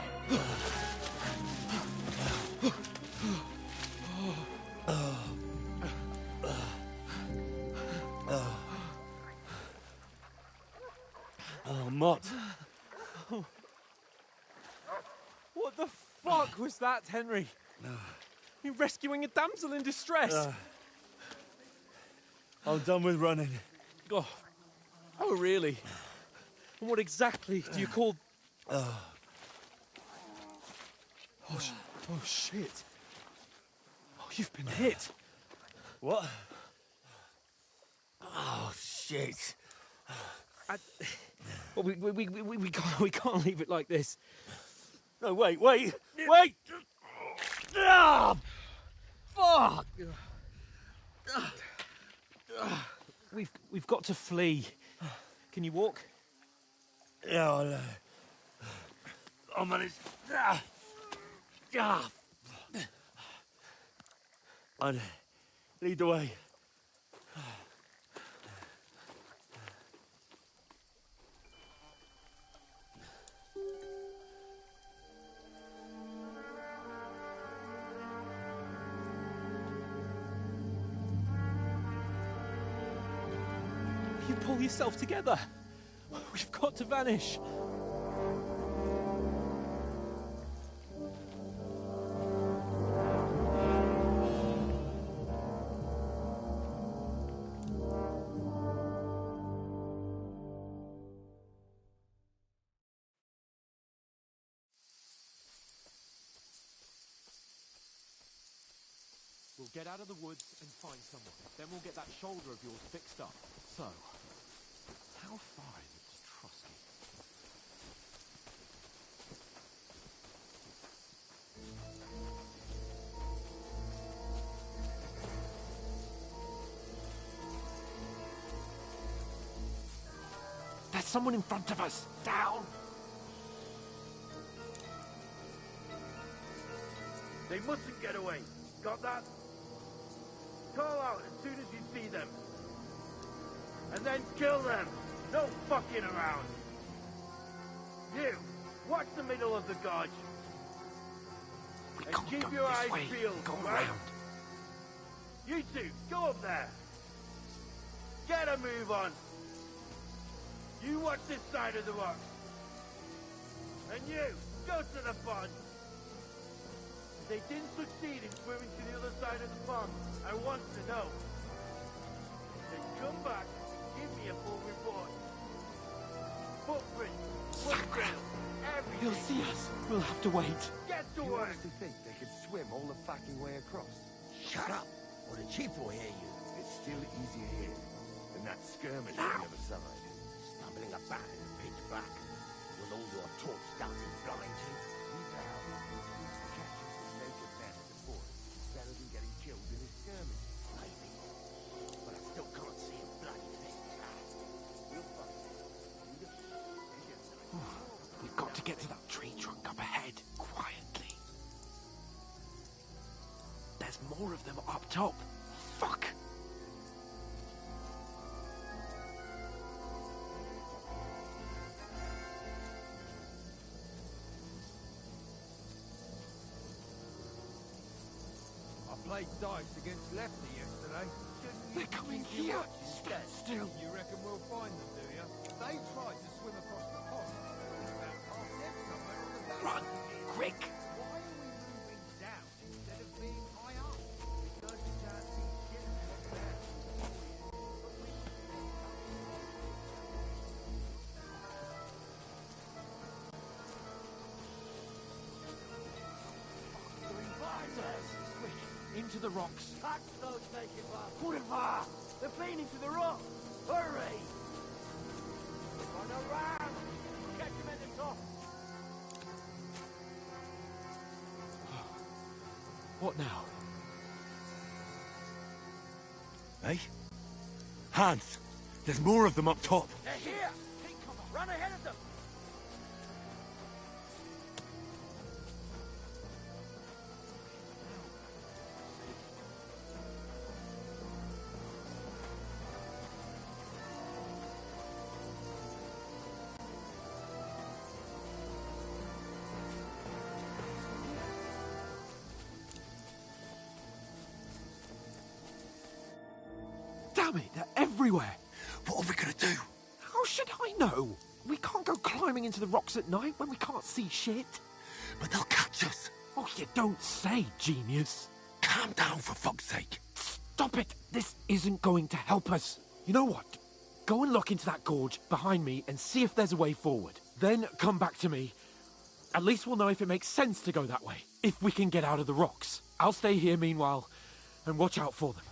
Oh, Mott. What the fuck was that, Henry? You rescuing a damsel in distress? I'm done with running. Oh, really? And what exactly do you call... Oh, shit. Oh, you've been hit. What? Oh, shit. Well, we can't leave it like this. No, wait! Ah! Fuck! We've got to flee. Can you walk? Yeah, I'll manage. I'd lead the way. You pull yourself together. We've got to vanish. get out of the woods and find someone. Then we'll get that shoulder of yours fixed up. So, how far is it to Trotsky? There's someone in front of us! Down! They mustn't get away. Got that? Call out as soon as you see them. And then kill them. No fucking around. You, watch the middle of the gorge. And keep your eyes peeled. Go right? around. You two, go up there. Get a move on. You watch this side of the rock. And you, go to the pond. If they didn't succeed in swimming to the other side of the pond, I want to know. Then come back, give me a full report. Footprints, footprints, everything. He'll see us. We'll have to wait. Get to You work. honestly think they could swim all the fucking way across? Shut up, or the chief will hear you. It's still easier here than that skirmish on the other side. Stumbling about in the pitch black. Will all your torch darting blind you? Who the hell? Catches the naked man at the fort. Better than getting killed in a skirmish. Maybe. But I still can't see a bloody thing. We'll find it. We've got to get to that tree trunk up ahead, quietly. There's more of them up top. Fuck! I played dice against Lefty yesterday. They're coming here. Stand still. You reckon we'll find them, do you? They tried to swim across the pond. It's about half dead somewhere on the bank. Run! Quick! Why are we moving down instead of being high up? Because you can't see shit from there. Quick! Into the rocks. Catch those naked bastards! Boulevard! They're feeding into the rock! Hurry! Run around! Catch them at the top! What now? Hey? Hans! There's more of them up top! They're here! Run ahead of them! Damn it, they're everywhere! What are we gonna do? How should I know? We can't go climbing into the rocks at night when we can't see shit. But they'll catch us! Oh, you don't say, genius. Calm down, for fuck's sake! Stop it! This isn't going to help us. You know what? Go and look into that gorge behind me and see if there's a way forward. Then come back to me. At least we'll know if it makes sense to go that way. If we can get out of the rocks. I'll stay here meanwhile and watch out for them.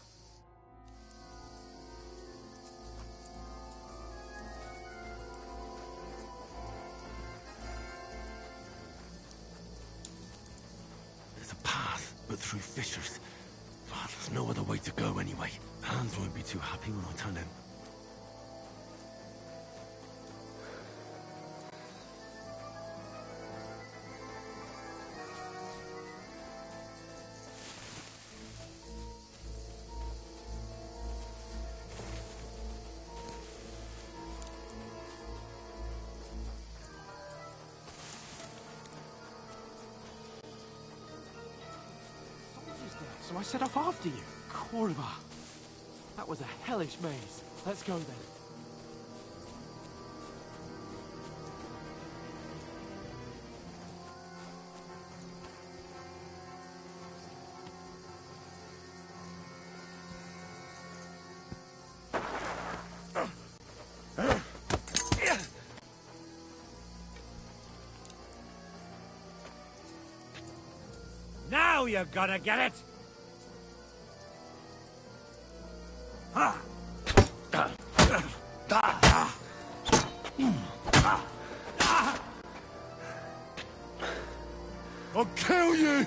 There's a path, but through fissures. Oh, there's no other way to go anyway. Hans won't be too happy when I tell him. So I set off after you. Corva. That was a hellish maze. Let's go then. Now you're gonna get it! I'll kill you!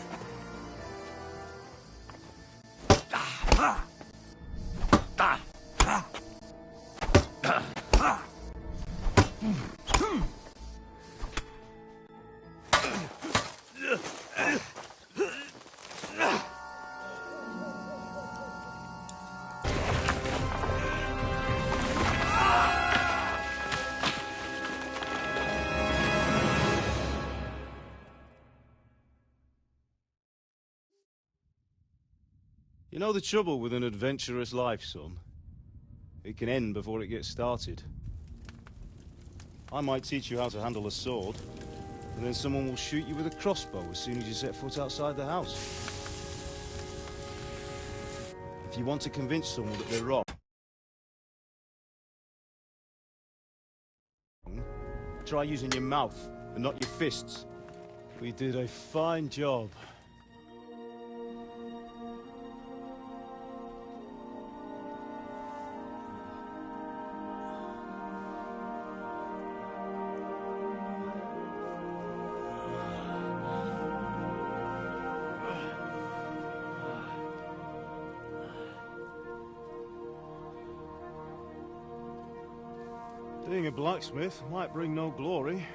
You know the trouble with an adventurous life, son? It can end before it gets started. I might teach you how to handle a sword, and then someone will shoot you with a crossbow as soon as you set foot outside the house. If you want to convince someone that they're wrong, try using your mouth and not your fists. We did a fine job. Being a blacksmith might bring no glory.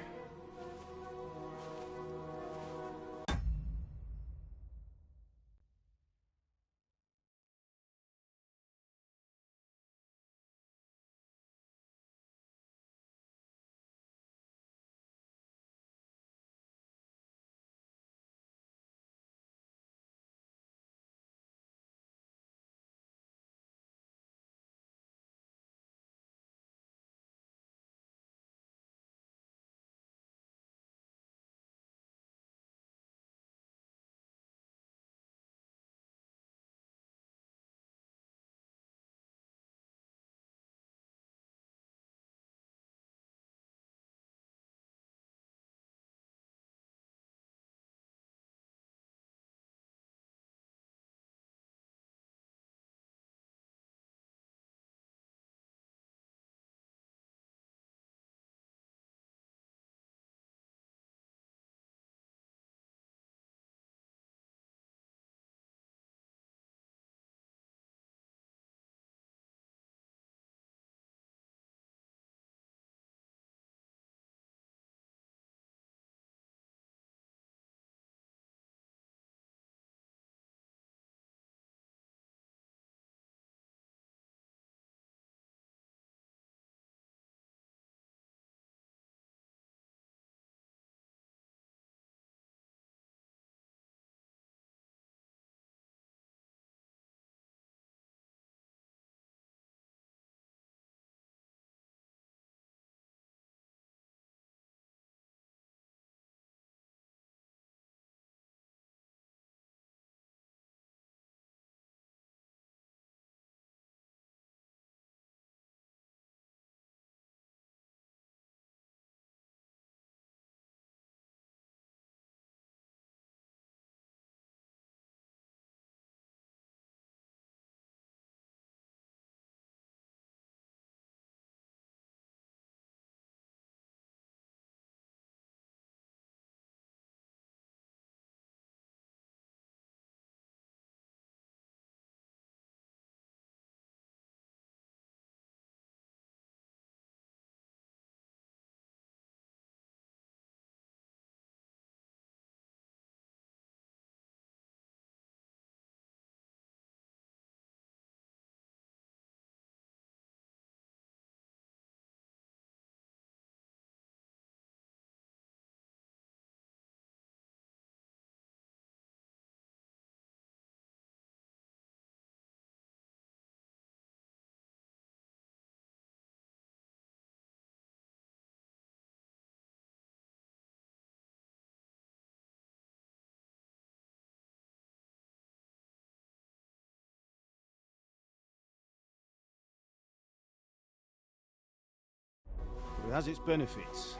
It has its benefits.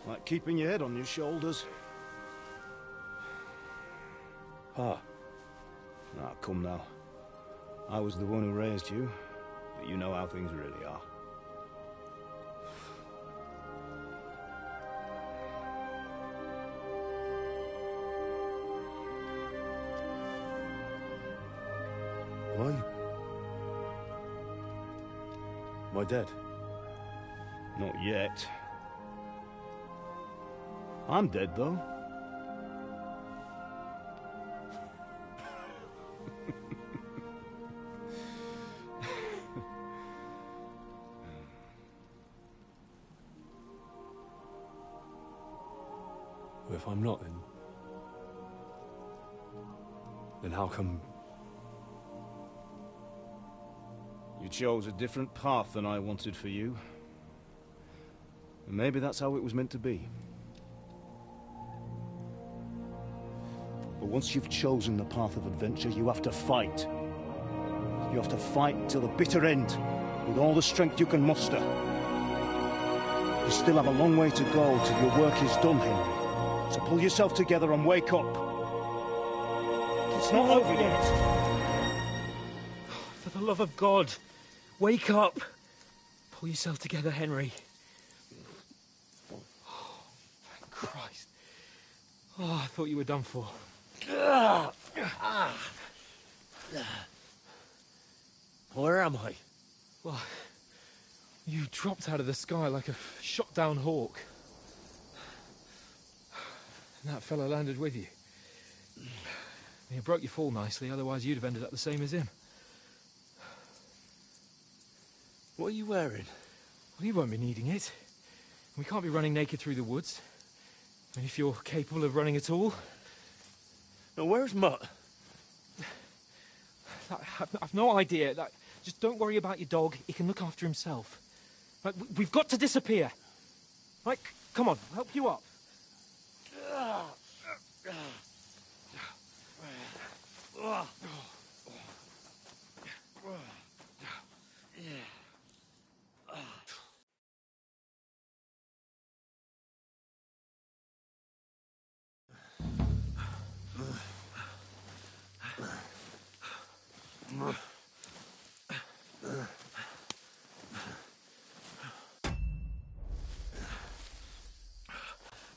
Like keeping your head on your shoulders. Pa. Come now. I was the one who raised you, but you know how things really are. Am I dead? Not yet. I'm dead, though. Well, if I'm not, then how come... You chose a different path than I wanted for you. And maybe that's how it was meant to be. But once you've chosen the path of adventure, you have to fight. You have to fight till the bitter end, with all the strength you can muster. You still have a long way to go till your work is done, Henry. So pull yourself together and wake up. It's not over yet. For the love of God, wake up. Pull yourself together, Henry. Oh, thank Christ. Oh, I thought you were done for. Where am I? Well, you dropped out of the sky like a shot-down hawk. And that fella landed with you. You broke your fall nicely, otherwise you'd have ended up the same as him. What are you wearing? Well, you won't be needing it. We can't be running naked through the woods. I mean, if you're capable of running at all. Now, where's Mutt? I've no idea. Just don't worry about your dog. He can look after himself. Right, we've got to disappear. Right, come on, I'll help you up.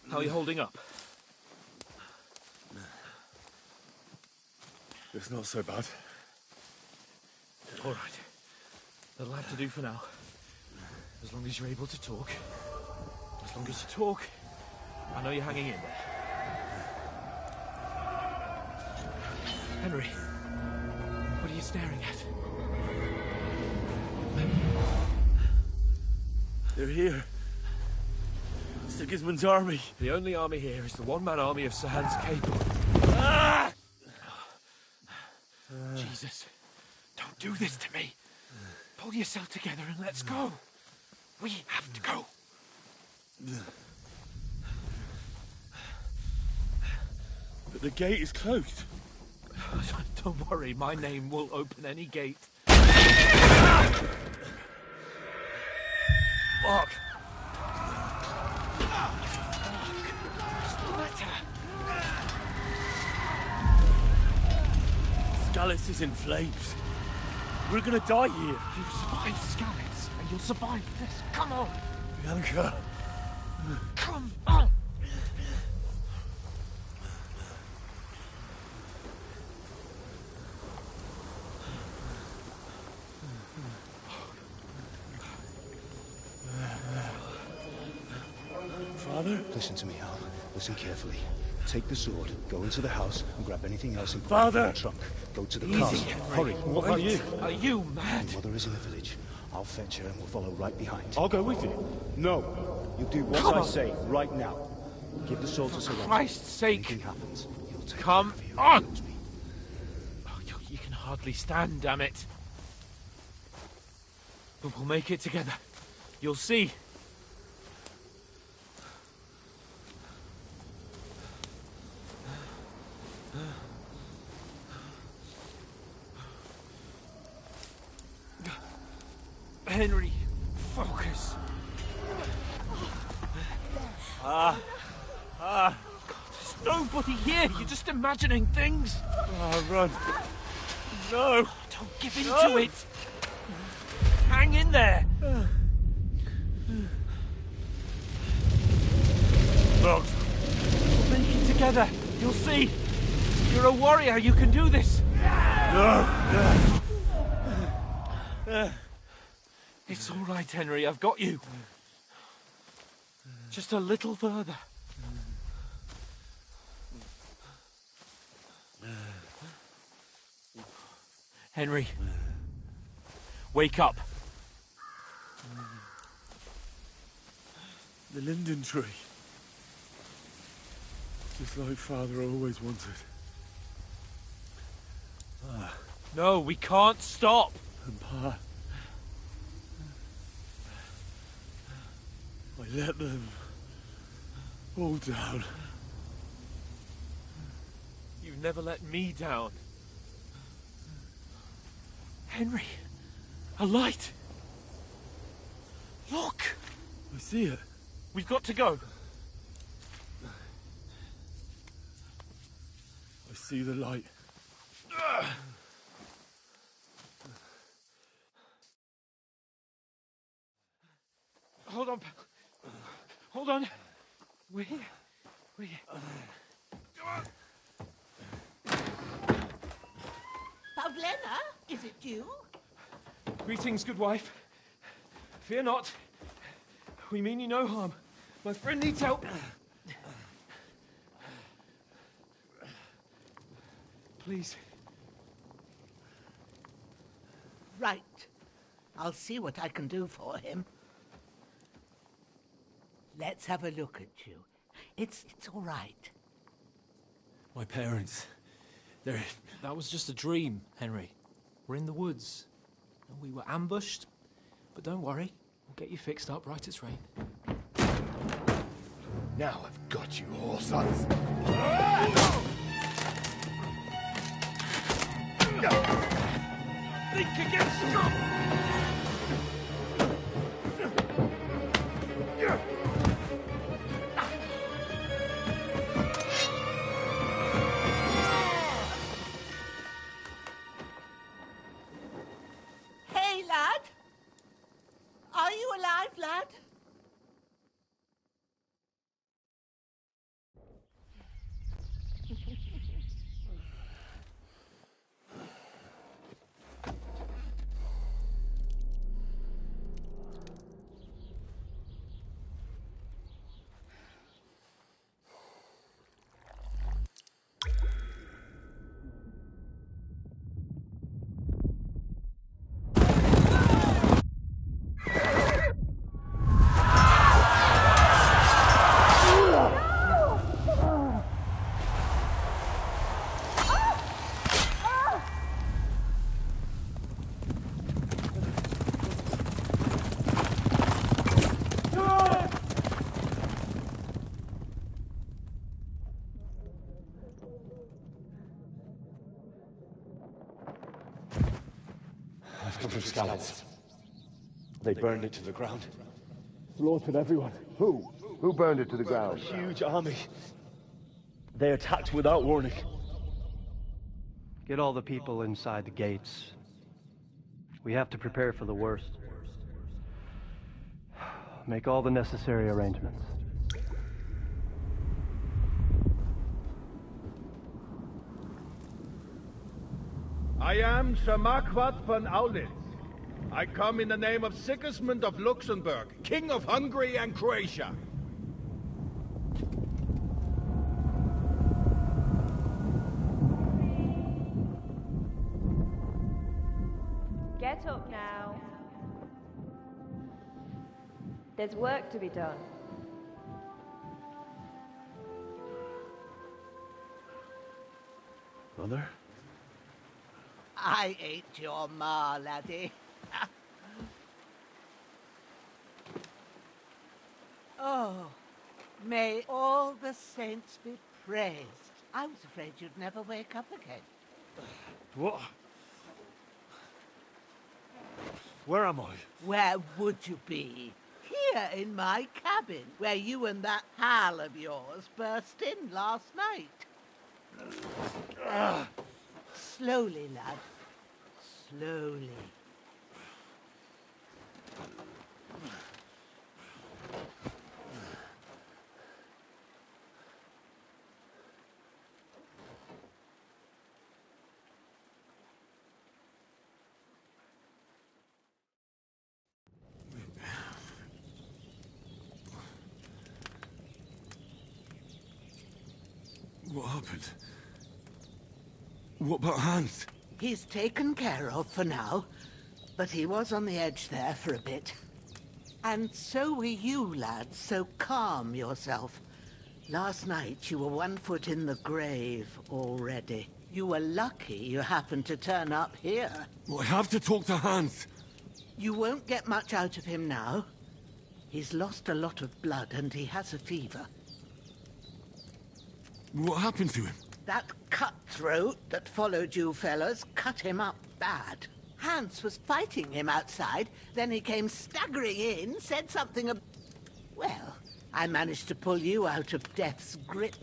How are you holding up? It's not so bad. All right. That'll have to do for now. As long as you're able to talk. As long as you talk, I know you're hanging in there. Henry, what are you staring at? They're here. Sigismund's army. The only army here is the one-man army of Sahans Cape. Ah! Jesus, don't do this to me. Pull yourself together and let's go. We have to go. But the gate is closed. Don't worry, my name will open any gate. Fuck. Scallis is in flames. We're gonna die here. You survived Scallis, and you'll survive this. Come on. Bianca. Come on. Father? Listen to me, Al. Listen carefully. Take the sword, go into the house, and grab anything else important Father! from the trunk. Go to the Easy, castle. Henry. Hurry. What about you? Are you mad? Your mother is in the village. I'll fetch her and we'll follow right behind. I'll go with you. No. You do what Come I on. say right now. Give the sword to Sir Christ's sake. Anything happens, he'll take Come care of you. on. Oh, you can hardly stand, damn it. But we'll make it together. You'll see. Henry, focus. God, there's nobody here. You're just imagining things. Run. No! Don't give in to it! Hang in there! Look. We'll make it together. You'll see. You're a warrior. You can do this. No. It's all right, Henry. I've got you. Just a little further. Henry. Wake up. The linden tree. Just like Father always wanted. No, we can't stop. And Pa... I let them all down. You've never let me down. Henry, a light. Look. I see it. We've got to go. I see the light. Hold on. Hold on. We're here. We're here. Pavlena, is it you? Greetings, good wife. Fear not. We mean you no harm. My friend needs help. Please. Right. I'll see what I can do for him. Let's have a look at you. It's all right. My parents... That was just a dream, Henry. We're in the woods. And we were ambushed. But don't worry. We'll get you fixed up right as rain. Now I've got you, whore sons. Think against Hey, lad. Are you alive, lad? I've come from Scallops. They burned it to the ground. Slaughtered everyone. Who? Who burned it to the ground? A huge army. They attacked without warning. Get all the people inside the gates. We have to prepare for the worst. Make all the necessary arrangements. I am Sir Marquardt von Aulitz. I come in the name of Sigismund of Luxembourg, King of Hungary and Croatia. Get up now. There's work to be done. Mother? I ain't your ma, laddie. Oh, may all the saints be praised. I was afraid you'd never wake up again. What? Where am I? Where would you be? Here in my cabin, where you and that pal of yours burst in last night. Slowly, lad. Slowly. What happened? What about Hans? He's taken care of for now, but he was on the edge there for a bit. And so were you, lads, so calm yourself. Last night you were 1 foot in the grave already. You were lucky you happened to turn up here. Well, I have to talk to Hans. You won't get much out of him now. He's lost a lot of blood and he has a fever. What happened to him? That cutthroat that followed you fellas cut him up bad. Hans was fighting him outside, then he came staggering in, said something well, I managed to pull you out of death's grip,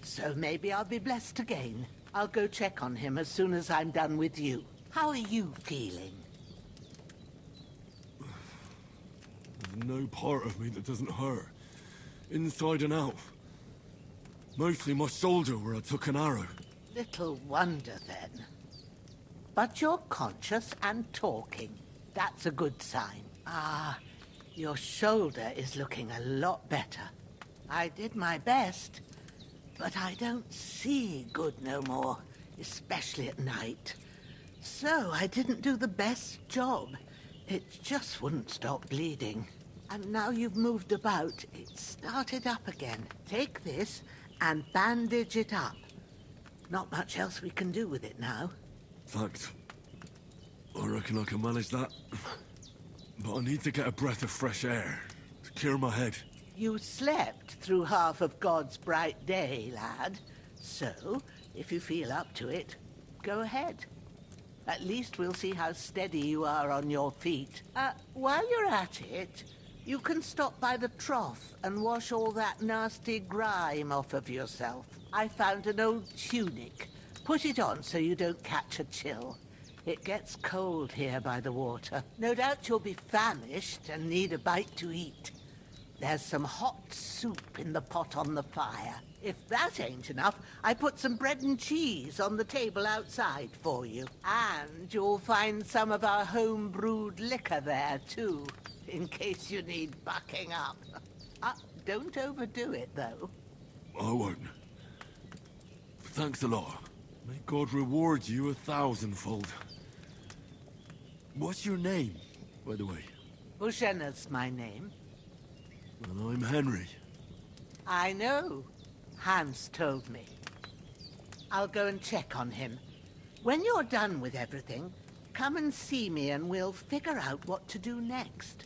so maybe I'll be blessed again. I'll go check on him as soon as I'm done with you. How are you feeling? There's no part of me that doesn't hurt. Inside and out. Mostly my shoulder where I took an arrow. Little wonder then. But you're conscious and talking. That's a good sign. Ah, your shoulder is looking a lot better. I did my best, but I don't see good no more, especially at night. So I didn't do the best job. It just wouldn't stop bleeding. And now you've moved about, it started up again. Take this and bandage it up. Not much else we can do with it now. Thanks. I reckon I can manage that. But I need to get a breath of fresh air to clear my head. You slept through half of God's bright day, lad. So, if you feel up to it, go ahead. At least we'll see how steady you are on your feet. While you're at it, you can stop by the trough and wash all that nasty grime off of yourself. I found an old tunic. Put it on so you don't catch a chill. It gets cold here by the water. No doubt you'll be famished and need a bite to eat. There's some hot soup in the pot on the fire. If that ain't enough, I put some bread and cheese on the table outside for you. And you'll find some of our home-brewed liquor there, too, in case you need bucking up. Don't overdo it, though. I won't. Thanks a lot. May God reward you 1,000-fold. What's your name, by the way? Bushenna's my name. And I'm Henry. I know. Hans told me. I'll go and check on him. When you're done with everything, come and see me and we'll figure out what to do next.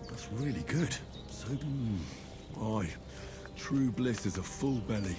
That's really good. So, aye, true bliss is a full belly.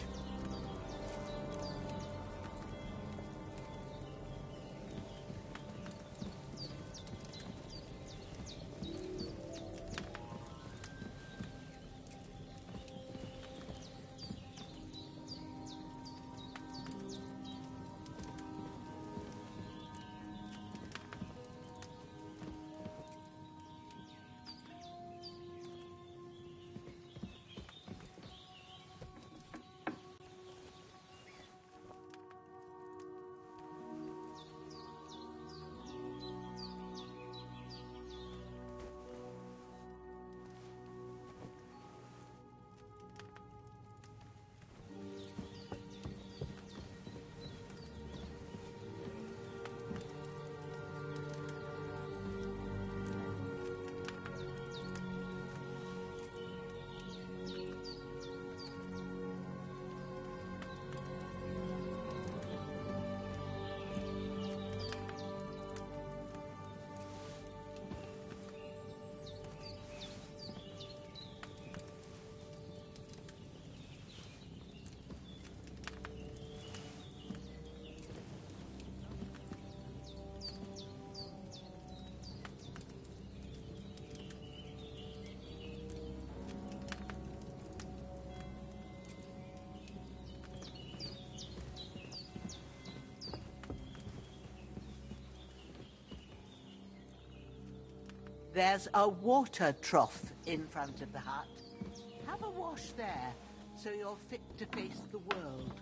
There's a water trough in front of the hut. Have a wash there, so you're fit to face the world.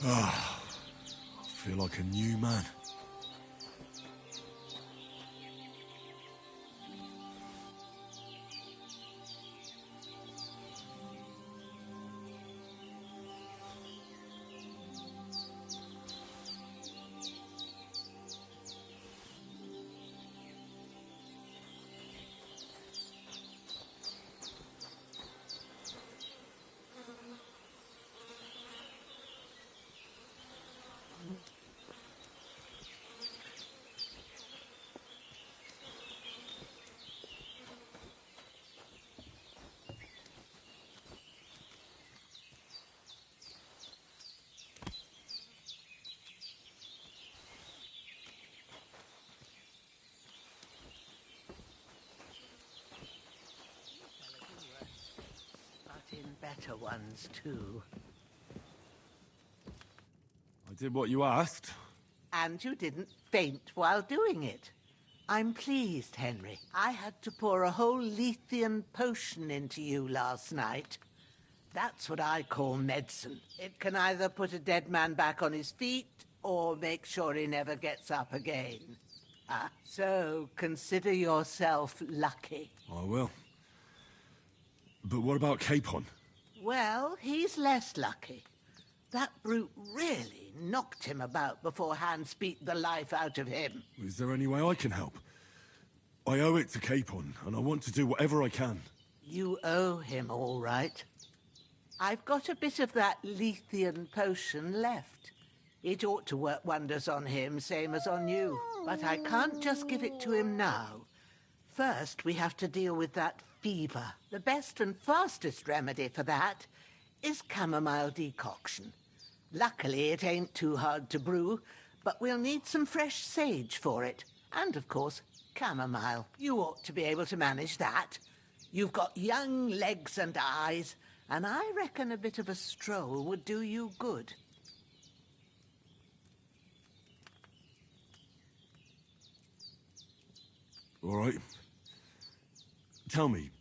Ah, I feel like a new man. But in better ones, too. I did what you asked. And you didn't faint while doing it. I'm pleased, Henry. I had to pour a whole Lethean potion into you last night. That's what I call medicine. It can either put a dead man back on his feet or make sure he never gets up again. So consider yourself lucky. I will. But what about Capon? Well, he's less lucky. That brute really knocked him about before Hans beat the life out of him. Is there any way I can help? I owe it to Capon, and I want to do whatever I can. You owe him, all right. I've got a bit of that Lethean potion left. It ought to work wonders on him, same as on you. But I can't just give it to him now. First, we have to deal with that fever. The best and fastest remedy for that is chamomile decoction. Luckily, it ain't too hard to brew, but we'll need some fresh sage for it. And, of course, chamomile. You ought to be able to manage that. You've got young legs and eyes, and I reckon a bit of a stroll would do you good. All right. Tell me,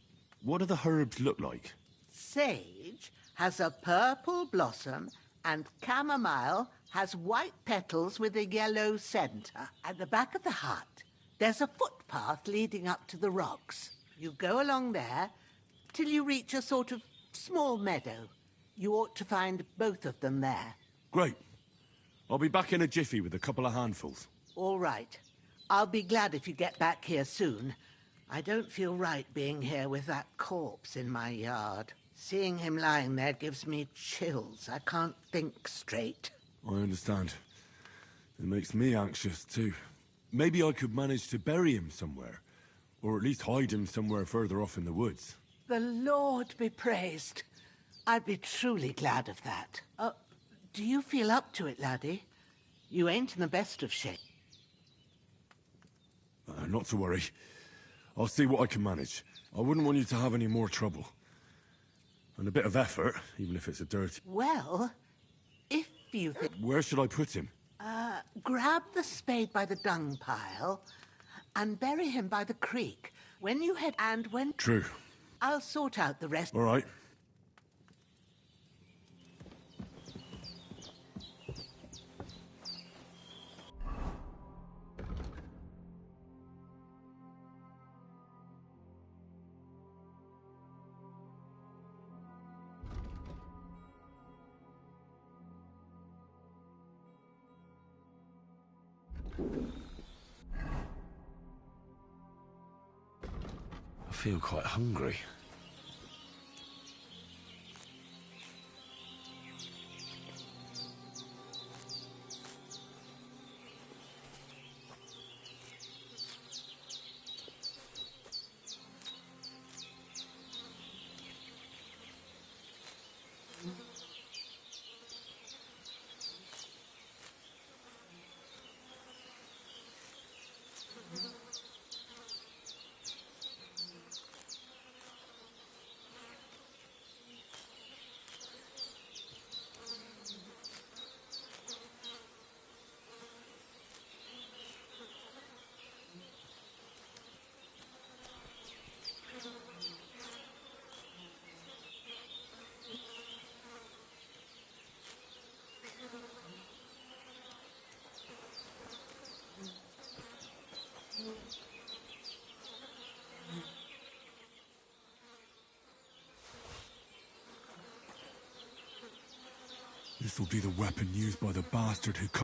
what do the herbs look like? Sage has a purple blossom, and chamomile has white petals with a yellow centre. At the back of the hut, there's a footpath leading up to the rocks. You go along there till you reach a sort of small meadow. You ought to find both of them there. Great. I'll be back in a jiffy with a couple of handfuls. All right. I'll be glad if you get back here soon. I don't feel right being here with that corpse in my yard. Seeing him lying there gives me chills. I can't think straight. I understand. It makes me anxious, too. Maybe I could manage to bury him somewhere. Or at least hide him somewhere further off in the woods. The Lord be praised. I'd be truly glad of that. Do you feel up to it, laddie? You ain't in the best of shape. Not to worry. I'll see what I can manage. I wouldn't want you to have any more trouble. And a bit of effort, even if it's a dirty... Well, if you think... Where should I put him? Grab the spade by the dung pile and bury him by the creek. When you head and when... True. I'll sort out the rest... All right. I feel quite hungry. This'll be the weapon used by the bastard who